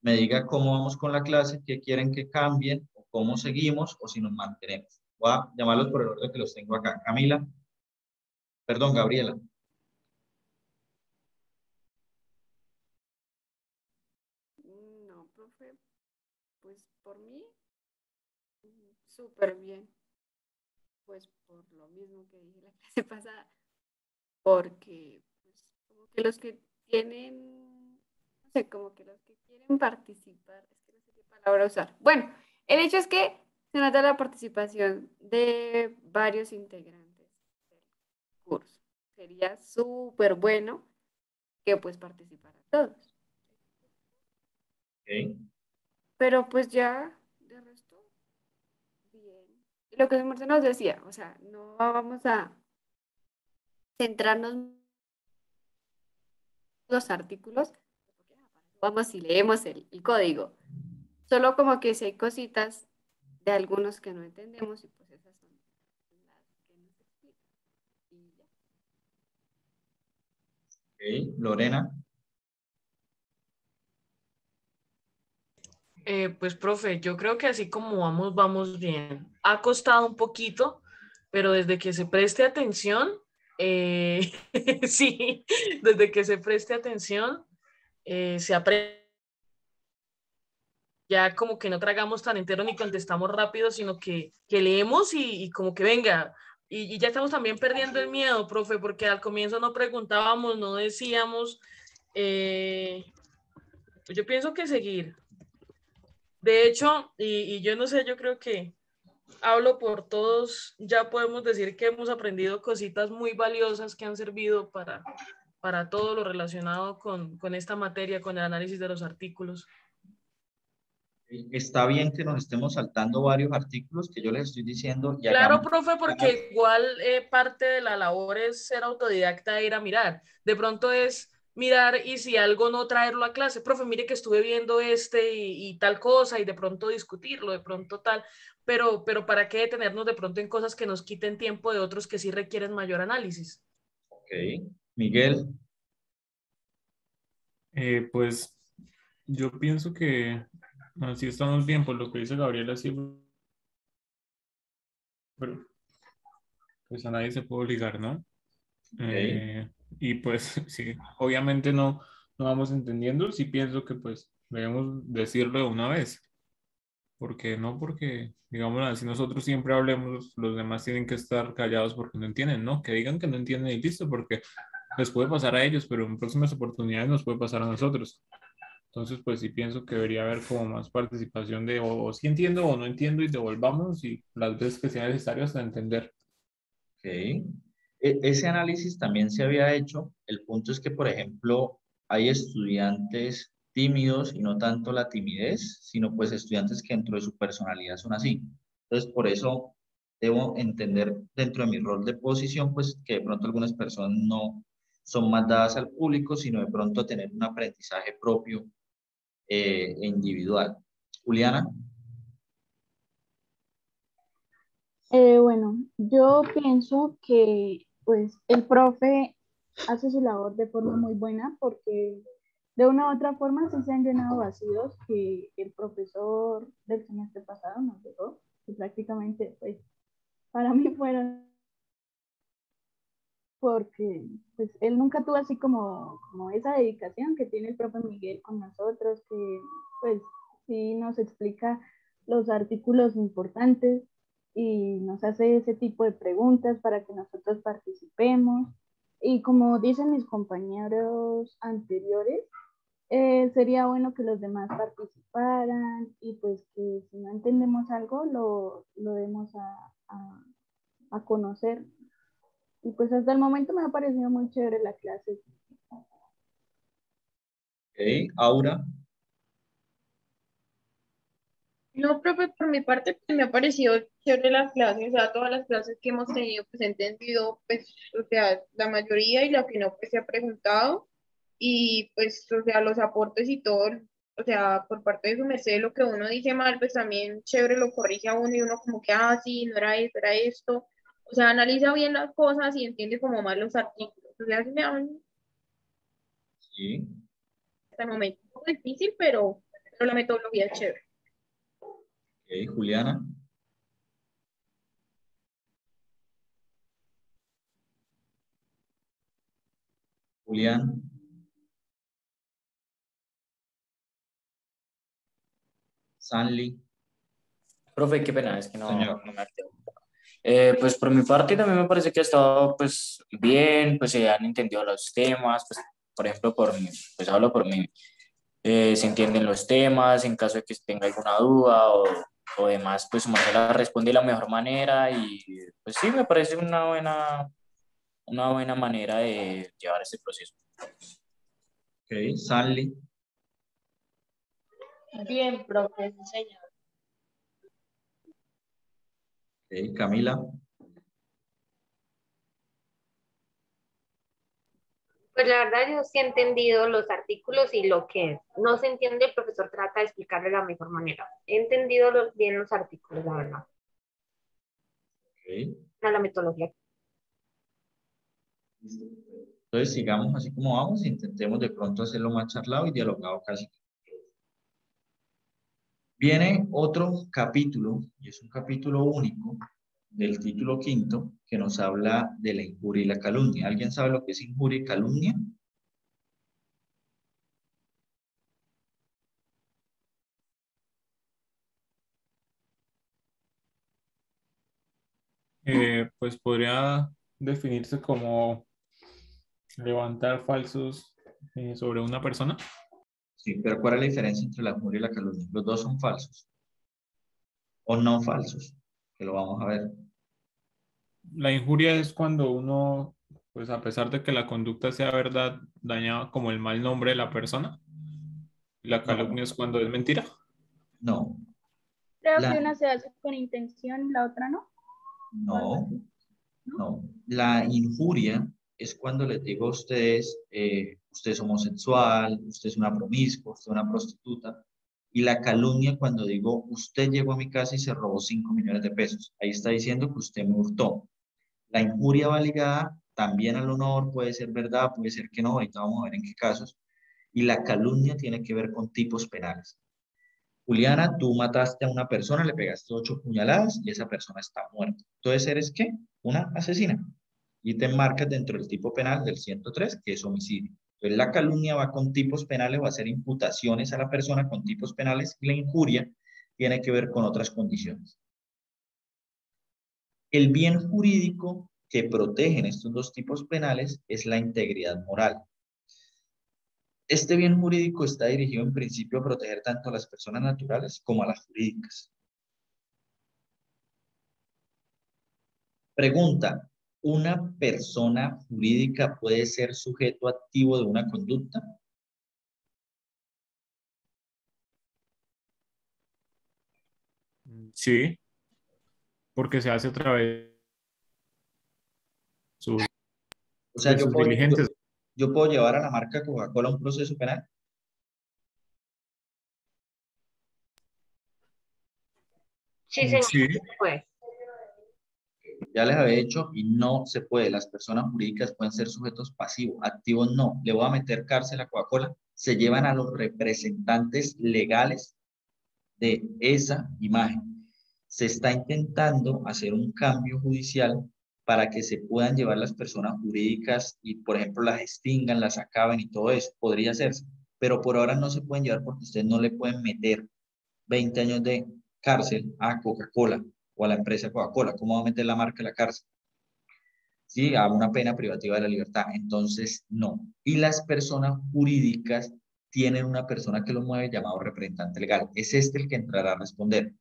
me diga cómo vamos con la clase, qué quieren que cambien, o cómo seguimos, o si nos mantenemos. Voy a llamarlos por el orden que los tengo acá. Camila, perdón, Gabriela. No, profe, pues por mí, súper bien. Pues por lo mismo que dije la clase pasada, porque pues, como que los que tienen, no sé, como que los que quieren participar, es que no sé qué palabra usar. Bueno, el hecho es que se nota la participación de varios integrantes del curso. Sería súper bueno que pues participaran todos. Okay. Pero pues ya, de resto, bien. Y lo que Marcelo nos decía, o sea, no vamos a centrarnos en los artículos, vamos y leemos el código. Solo como que si hay cositas de algunos que no entendemos y pues esas son las que nos explican. Y ya. Okay. Lorena. Pues, profe, yo creo que así como vamos, vamos bien. Ha costado un poquito, pero desde que se preste atención, sí, desde que se preste atención, se aprende. Ya como que no tragamos tan entero ni contestamos rápido, sino que leemos y como que venga. Y ya estamos también perdiendo el miedo, profe, porque al comienzo no preguntábamos, no decíamos. Pues yo pienso que seguir. De hecho, y yo no sé, yo creo que hablo por todos, ya podemos decir que hemos aprendido cositas muy valiosas que han servido para todo lo relacionado con esta materia, con el análisis de los artículos. Está bien que nos estemos saltando varios artículos que yo les estoy diciendo y Claro, hagamos. profe, porque igual parte de la labor es ser autodidacta e ir a mirar. De pronto es mirar y si algo no traerlo a clase, profe, mire que estuve viendo y tal cosa y de pronto discutirlo, de pronto tal, pero ¿para qué detenernos de pronto en cosas que nos quiten tiempo de otros que sí requieren mayor análisis? Ok. Miguel. Pues yo pienso que así estamos bien, por lo que dice Gabriela, sí, pero pues a nadie se puede obligar, ¿no? Ok. Y pues sí, obviamente no vamos entendiendo, sí pienso que pues debemos decirlo de una vez, porque no porque, digamos así, nosotros siempre hablemos, los demás tienen que estar callados porque no entienden, ¿no? Que digan que no entienden y listo, porque les puede pasar a ellos, pero en próximas oportunidades nos puede pasar a nosotros. Entonces, pues sí pienso que debería haber como más participación de o sí entiendo o no entiendo y devolvamos y las veces que sea necesario hasta entender. Ok. Ese análisis también se había hecho. El punto es que, por ejemplo, hay estudiantes tímidos y no tanto la timidez, sino pues estudiantes que dentro de su personalidad son así. Entonces, por eso debo entender dentro de mi rol de posición, pues que de pronto algunas personas no son más dadas al público, sino de pronto a tener un aprendizaje propio e individual. Juliana. Bueno, yo pienso que pues el profe hace su labor de forma muy buena porque de una u otra forma sí se han llenado vacíos que el profesor del semestre pasado nos dejó, que prácticamente pues para mí fueron porque pues él nunca tuvo así como esa dedicación que tiene el profe Miguel con nosotros, que pues sí nos explica los artículos importantes y nos hace ese tipo de preguntas para que nosotros participemos. Y como dicen mis compañeros anteriores, sería bueno que los demás participaran y pues que si no entendemos algo lo demos a conocer. Y pues hasta el momento me ha parecido muy chévere la clase. Ok, Aura. No, profe, por mi parte, pues, me ha parecido chévere las clases, o sea, todas las clases que hemos tenido, pues he entendido, pues, o sea, la mayoría y la que no, pues se ha preguntado, y pues, o sea, los aportes y todo, o sea, por parte de su merced, lo que uno dice mal, pues también chévere lo corrige a uno y uno como que, ah, sí, no era eso, era esto, o sea, analiza bien las cosas y entiende como mal los artículos, o sea, sí me han Sí. hasta el momento un poco difícil, pero la metodología es chévere. Ok, Juliana. Julián. Sanli. Profe, qué pena, es que Señor. no me activo. Pues por mi parte también me parece que ha estado pues bien, pues se han entendido los temas, pues por ejemplo por mí, pues hablo por mí, se entienden los temas, en caso de que tenga alguna duda o demás, pues Marcela responde de la mejor manera y pues sí, me parece una buena manera de llevar este proceso. Ok, Sanli. Bien, profe, sí, señor. Ok, Camila. Pues la verdad yo sí he entendido los artículos y lo que no se entiende, el profesor trata de explicarlo de la mejor manera. He entendido bien los artículos, la verdad. Ok. A la metodología. Entonces sigamos así como vamos e intentemos de pronto hacerlo más charlado y dialogado casi. Viene otro capítulo, y es un capítulo único del título quinto, que nos habla de la injuria y la calumnia. ¿Alguien sabe lo que es injuria y calumnia? Pues podría definirse como levantar falsos sobre una persona. Sí, pero ¿cuál es la diferencia entre la injuria y la calumnia? Los dos son falsos o no falsos, que lo vamos a ver. La injuria es cuando uno, pues a pesar de que la conducta sea verdad, daña como el mal nombre de la persona. Y la No, calumnia es cuando es mentira. no, Creo la, que una se hace con intención, la otra no, o algo no, así, ¿no? no. La injuria es cuando les digo a ustedes, usted es homosexual, usted es una promiscua, usted es una prostituta. Y la calumnia cuando digo, usted llegó a mi casa y se robó 5 millones de pesos. Ahí está diciendo que usted me hurtó. La injuria va ligada también al honor, puede ser verdad, puede ser que no, ahorita vamos a ver en qué casos. Y la calumnia tiene que ver con tipos penales. Juliana, tú mataste a una persona, le pegaste 8 puñaladas y esa persona está muerta. Entonces, ¿eres qué? Una asesina. Y te marcas dentro del tipo penal del 103, que es homicidio. Entonces, la calumnia va con tipos penales, va a hacer imputaciones a la persona con tipos penales y la injuria tiene que ver con otras condiciones. El bien jurídico que protegen estos dos tipos penales es la integridad moral. Este bien jurídico está dirigido en principio a proteger tanto a las personas naturales como a las jurídicas. Pregunta, ¿una persona jurídica puede ser sujeto activo de una conducta? Sí, porque se hace a través O sea, de sus diligentes. yo puedo llevar a la marca Coca-Cola a un proceso penal. Sí, señor, Sí, pues. Ya les había dicho y no se puede. Las personas jurídicas pueden ser sujetos pasivos, activos no. Le voy a meter cárcel a Coca-Cola. Se llevan a los representantes legales de esa imagen. Se está intentando hacer un cambio judicial para que se puedan llevar las personas jurídicas y, por ejemplo, las extingan, las acaben y todo eso. Podría hacerse, pero por ahora no se pueden llevar porque ustedes no le pueden meter 20 años de cárcel a Coca-Cola o a la empresa Coca-Cola. ¿Cómo va a meter la marca a la cárcel? Sí, a una pena privativa de la libertad. Entonces, no. Y las personas jurídicas tienen una persona que lo mueve llamado representante legal. Es este el que entrará a responder.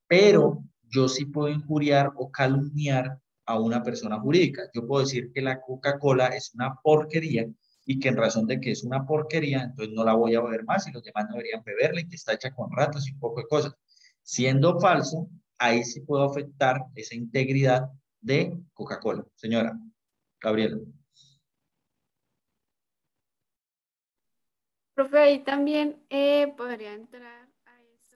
Pero yo sí puedo injuriar o calumniar a una persona jurídica. Yo puedo decir que la Coca-Cola es una porquería y que en razón de que es una porquería, entonces no la voy a beber más y los demás no deberían beberla y que está hecha con ratas y un poco de cosas. Siendo falso, ahí sí puedo afectar esa integridad de Coca-Cola. Señora Gabriela. Profe, ahí también podría entrar a eso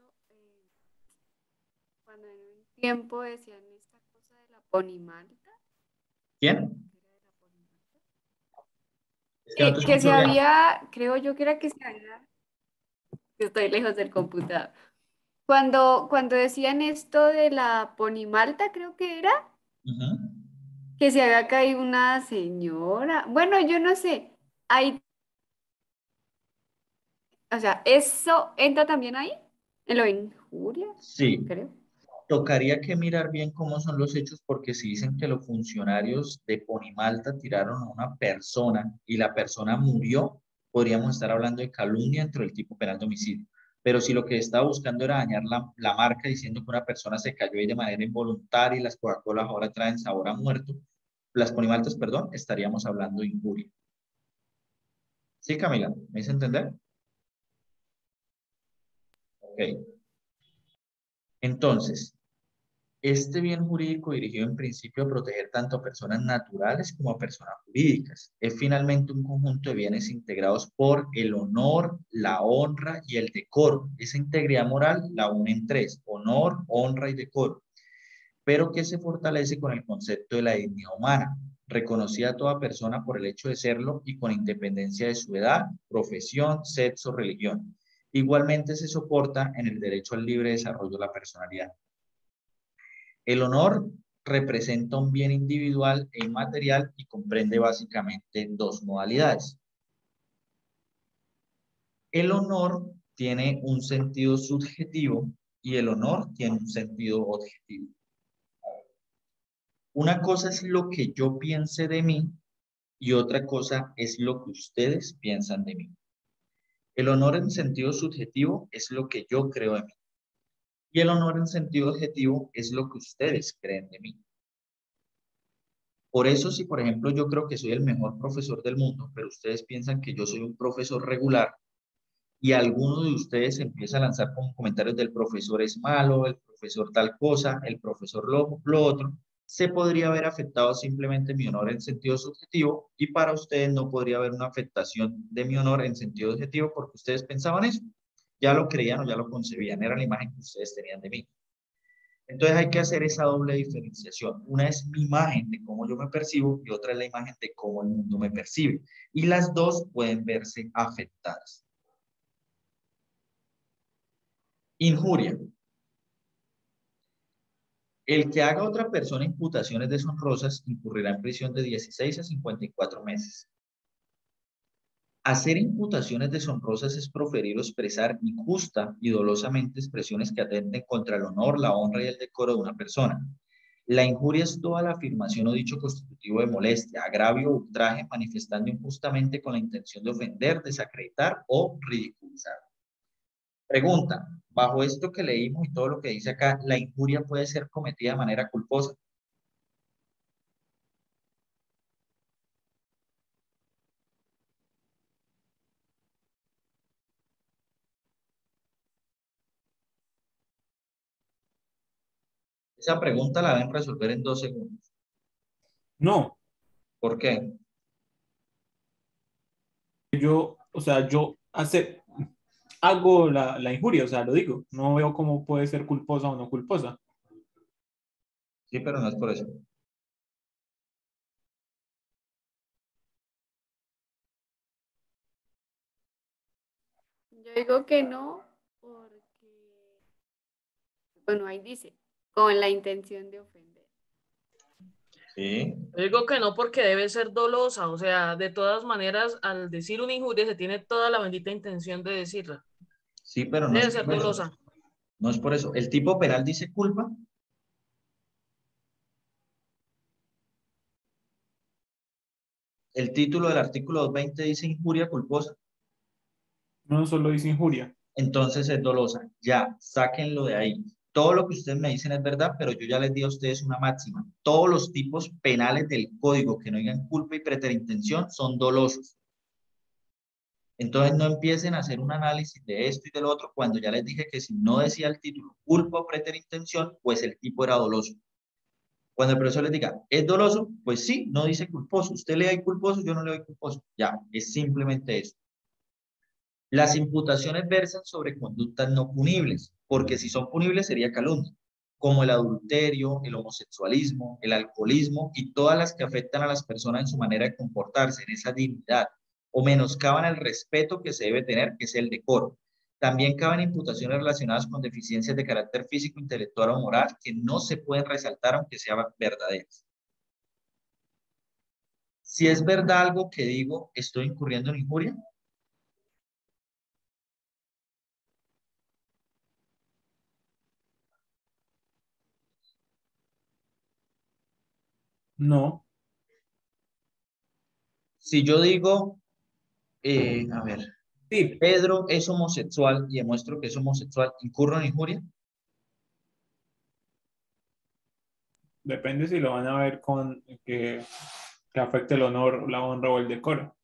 cuando en un tiempo decían esta cosa de la ponimalta. ¿Quién? Es que no te Que se escucho bien. había, creo yo que era que se había, que estoy lejos del computador. Cuando decían esto de la ponimalta, creo que era, Ujú. que se había caído una señora. Bueno, yo no sé. Ahí, o sea, ¿eso entra también ahí? ¿En lo de injuria? Sí, Creo. tocaría que mirar bien cómo son los hechos porque si dicen que los funcionarios de Ponimalta tiraron a una persona y la persona murió, podríamos estar hablando de calumnia dentro del tipo penal de homicidio. Pero si lo que estaba buscando era dañar la marca diciendo que una persona se cayó ahí de manera involuntaria y las Coca-Colas ahora traen sabor a muerto, las Ponimaltas, perdón, estaríamos hablando de injuria. ¿Sí, Camila? ¿Me hice entender? Ok. Entonces, este bien jurídico dirigido en principio a proteger tanto a personas naturales como a personas jurídicas. Es finalmente un conjunto de bienes integrados por el honor, la honra y el decoro. Esa integridad moral la unen tres: honor, honra y decoro, pero que se fortalece con el concepto de la dignidad humana, reconocida a toda persona por el hecho de serlo y con independencia de su edad, profesión, sexo, religión. Igualmente se soporta en el derecho al libre desarrollo de la personalidad. El honor representa un bien individual e inmaterial y comprende básicamente dos modalidades. El honor tiene un sentido subjetivo y el honor tiene un sentido objetivo. Una cosa es lo que yo piense de mí y otra cosa es lo que ustedes piensan de mí. El honor en sentido subjetivo es lo que yo creo de mí y el honor en sentido objetivo es lo que ustedes creen de mí. Por eso, si por ejemplo yo creo que soy el mejor profesor del mundo, pero ustedes piensan que yo soy un profesor regular y alguno de ustedes empieza a lanzar como comentarios del profesor es malo, el profesor tal cosa, el profesor lo otro, se podría haber afectado simplemente mi honor en sentido subjetivo y para ustedes no podría haber una afectación de mi honor en sentido objetivo porque ustedes pensaban eso, ya lo creían o ya lo concebían, era la imagen que ustedes tenían de mí. Entonces hay que hacer esa doble diferenciación. Una es mi imagen de cómo yo me percibo y otra es la imagen de cómo el mundo me percibe. Y las dos pueden verse afectadas. Injuria. El que haga a otra persona imputaciones deshonrosas incurrirá en prisión de 16 a 54 meses. Hacer imputaciones deshonrosas es proferir o expresar injusta y dolosamente expresiones que atenten contra el honor, la honra y el decoro de una persona. La injuria es toda la afirmación o dicho constitutivo de molestia, agravio o ultraje manifestando injustamente con la intención de ofender, desacreditar o ridiculizar. Pregunta, bajo esto que leímos y todo lo que dice acá, ¿la injuria puede ser cometida de manera culposa? Esa pregunta la deben resolver en 2 segundos. No, ¿Por qué? o sea, hago la injuria, o sea, lo digo. No veo cómo puede ser culposa o no culposa. Sí, pero no es por eso. Yo digo que no, porque, bueno, ahí dice, con la intención de ofender. Sí. Yo digo que no porque debe ser dolosa, o sea, de todas maneras, al decir una injuria se tiene toda la bendita intención de decirla. Sí, pero no es Debe ser por eso. dolosa. No es por eso. El tipo penal dice culpa. El título del artículo 220 dice injuria culposa. No solo dice injuria. Entonces es dolosa. Ya, sáquenlo de ahí. Todo lo que ustedes me dicen es verdad, pero yo ya les di a ustedes una máxima. Todos los tipos penales del código que no digan culpa y preterintención son dolosos. Entonces no empiecen a hacer un análisis de esto y del otro cuando ya les dije que si no decía el título culpa o preterintención, pues el tipo era doloso. Cuando el profesor les diga, ¿es doloso? Pues sí, no dice culposo. Usted le da culposo, yo no le doy culposo. Ya, es simplemente eso. Las imputaciones versan sobre conductas no punibles, porque si son punibles sería calumnia, como el adulterio, el homosexualismo, el alcoholismo y todas las que afectan a las personas en su manera de comportarse, en esa dignidad, o menoscaban el respeto que se debe tener, que es el decoro. También caben imputaciones relacionadas con deficiencias de carácter físico, intelectual o moral que no se pueden resaltar aunque sean verdaderas. Si es verdad algo que digo, ¿estoy incurriendo en injuria? No. Si yo digo, a ver, Sí, Pedro es homosexual y demuestro que es homosexual, ¿incurro en injuria? depende si lo van a ver con que afecte el honor, la honra o el decoro.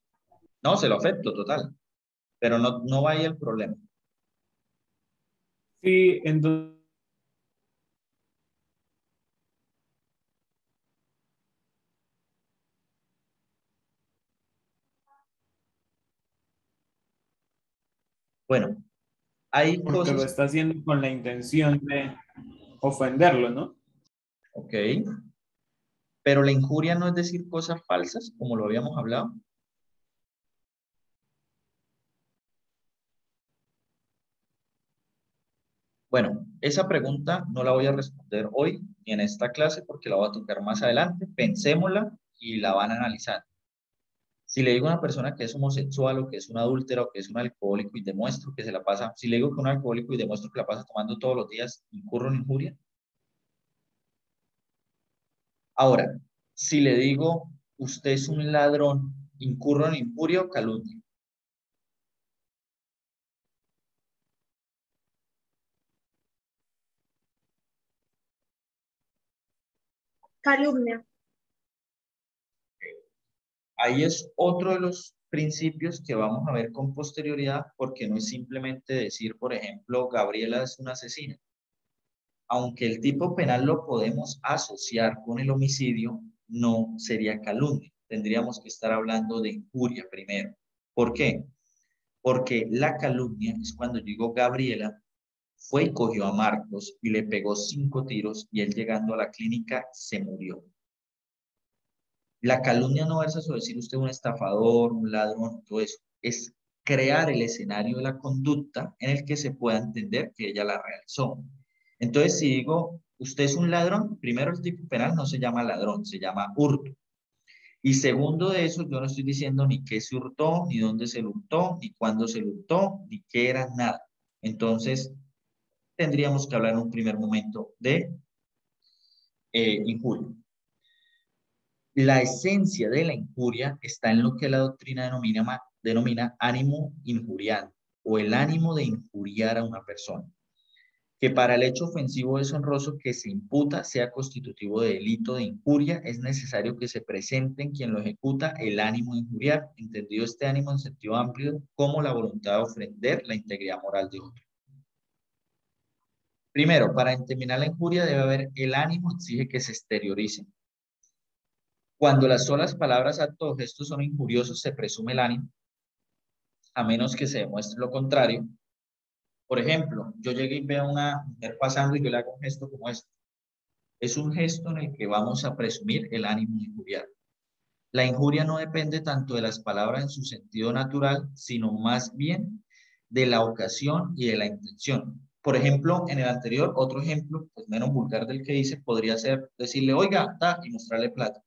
No, se lo afecto, total. Pero no, no va ahí el problema. Sí, entonces, Bueno, hay porque lo cosas, está haciendo con la intención de ofenderlo, ¿no? ok, pero la injuria no es decir cosas falsas, como lo habíamos hablado. Bueno, esa pregunta no la voy a responder hoy ni en esta clase porque la voy a tocar más adelante. Pensémosla y la van a analizar. Si le digo a una persona que es homosexual o que es un adúltero o que es un alcohólico y demuestro que se la pasa, si le digo que es un alcohólico y demuestro que la pasa tomando todos los días, ¿incurro en injuria? Ahora, si le digo, usted es un ladrón, ¿incurro en injuria o calumnia? Calumnia. Ahí es otro de los principios que vamos a ver con posterioridad, porque no es simplemente decir, por ejemplo, Gabriela es una asesina. Aunque el tipo penal lo podemos asociar con el homicidio, no sería calumnia. Tendríamos que estar hablando de injuria primero. ¿Por qué? Porque la calumnia es cuando yo digo Gabriela fue y cogió a Marcos y le pegó 5 tiros y él llegando a la clínica se murió. La calumnia no versa sobre decir usted un estafador, un ladrón, todo eso. Es crear el escenario de la conducta en el que se pueda entender que ella la realizó. Entonces, si digo, usted es un ladrón, primero el tipo penal no se llama ladrón, se llama hurto. Y segundo de eso, yo no estoy diciendo ni qué se hurtó, ni dónde se hurtó, ni cuándo se hurtó, ni qué era, nada. Entonces, tendríamos que hablar en un primer momento de injuria. La esencia de la injuria está en lo que la doctrina denomina ánimo injuriante o el ánimo de injuriar a una persona. Que para el hecho ofensivo o deshonroso que se imputa sea constitutivo de delito de injuria, es necesario que se presente en quien lo ejecuta el ánimo de injuriar, entendido este ánimo en sentido amplio como la voluntad de ofender la integridad moral de otro. Primero, para determinar la injuria debe haber el ánimo, exige que se exteriorice. Cuando las solas palabras, actos o gestos son injuriosos, se presume el ánimo, a menos que se demuestre lo contrario. Por ejemplo, yo llegué y veo a una mujer pasando y yo le hago un gesto como este. Es un gesto en el que vamos a presumir el ánimo de injuriar. La injuria no depende tanto de las palabras en su sentido natural, sino más bien de la ocasión y de la intención. Por ejemplo, en el anterior, otro ejemplo, pues menos vulgar del que dice, podría ser decirle, oiga, ta, y mostrarle plata.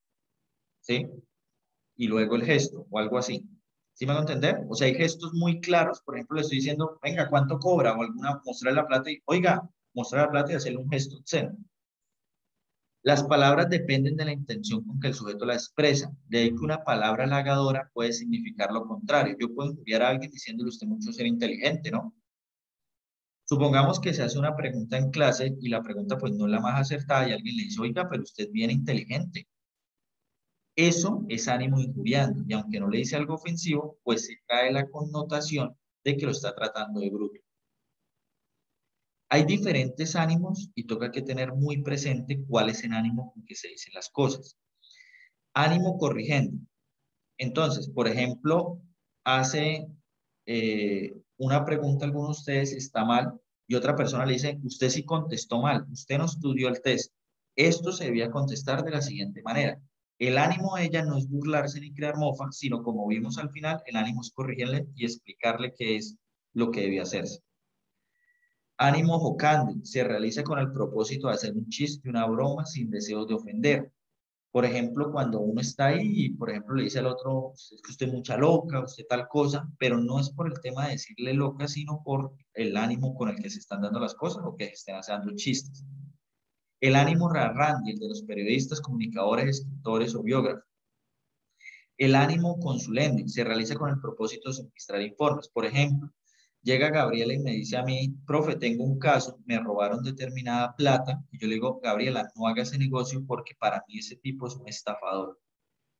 ¿Sí? Y luego el gesto o algo así. ¿Sí me van a entender? O sea, hay gestos muy claros, por ejemplo, le estoy diciendo, venga, ¿cuánto cobra? O alguna, mostrarle la plata y, oiga, mostrar la plata y hacerle un gesto obsceno. Las palabras dependen de la intención con que el sujeto la expresa. De ahí que una palabra halagadora puede significar lo contrario. Yo puedo injuriar a alguien diciéndole usted mucho ser inteligente, ¿no? Supongamos que se hace una pregunta en clase y la pregunta pues no es la más acertada y alguien le dice, oiga, pero usted es bien inteligente. Eso es ánimo injuriando y aunque no le dice algo ofensivo, pues se trae la connotación de que lo está tratando de bruto. Hay diferentes ánimos y toca que tener muy presente cuál es el ánimo con que se dicen las cosas. Ánimo corrigiendo. Entonces, por ejemplo, hace una pregunta a alguno de ustedes, está mal, y otra persona le dice, usted sí contestó mal, usted no estudió el test. Esto se debía contestar de la siguiente manera. El ánimo de ella no es burlarse ni crear mofa, sino como vimos al final, el ánimo es corregirle y explicarle qué es lo que debía hacerse. Ánimo jocante se realiza con el propósito de hacer un chiste, una broma, sin deseos de ofender. Por ejemplo, cuando uno está ahí y, por ejemplo, le dice al otro, es que usted es mucha loca, usted tal cosa, pero no es por el tema de decirle loca, sino por el ánimo con el que se están dando las cosas o que se estén haciendo chistes. El ánimo rarrandi, el de los periodistas, comunicadores, escritores o biógrafos. El ánimo consulendi se realiza con el propósito de suministrar informes. Por ejemplo, llega Gabriela y me dice a mí, profe, tengo un caso, me robaron determinada plata, y yo le digo, Gabriela, no haga ese negocio porque para mí ese tipo es un estafador.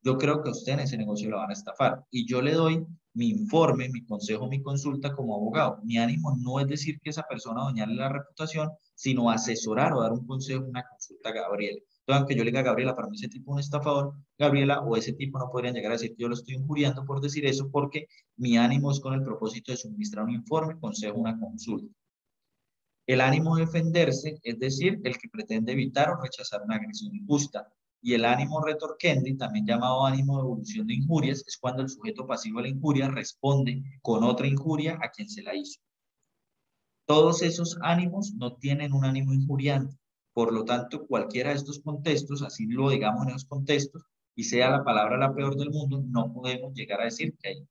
Yo creo que a usted en ese negocio lo van a estafar. Y yo le doy mi informe, mi consejo, mi consulta como abogado. Mi ánimo no es decir que esa persona dañarle la reputación, sino asesorar o dar un consejo, una consulta a Gabriela. Entonces, aunque yo le diga a Gabriela, para mí ese tipo es un estafador, Gabriela o ese tipo no podrían llegar a decir que yo lo estoy injuriando por decir eso, porque mi ánimo es con el propósito de suministrar un informe, consejo, una consulta. El ánimo de defenderse, es decir, el que pretende evitar o rechazar una agresión injusta. Y el ánimo retorquendi, también llamado ánimo de evolución de injurias, es cuando el sujeto pasivo a la injuria responde con otra injuria a quien se la hizo. Todos esos ánimos no tienen un ánimo injuriante. Por lo tanto, cualquiera de estos contextos, así lo digamos en esos contextos, y sea la palabra la peor del mundo, no podemos llegar a decir que hay.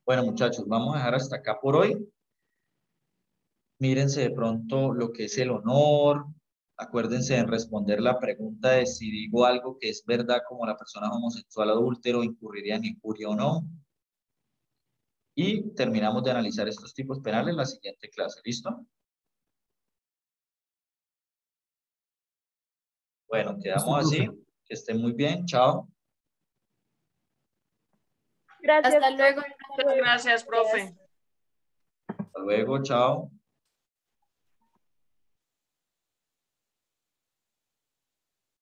Bueno, muchachos, vamos a dejar hasta acá por hoy. Mírense de pronto lo que es el honor. Acuérdense de responder la pregunta de si digo algo que es verdad como la persona homosexual adúltero, incurriría en injuria o no. Y terminamos de analizar estos tipos penales en la siguiente clase. ¿Listo? Bueno, quedamos así. Que estén muy bien. Chao. Gracias. Hasta luego. Muchas gracias, profe. Hasta luego. Chao.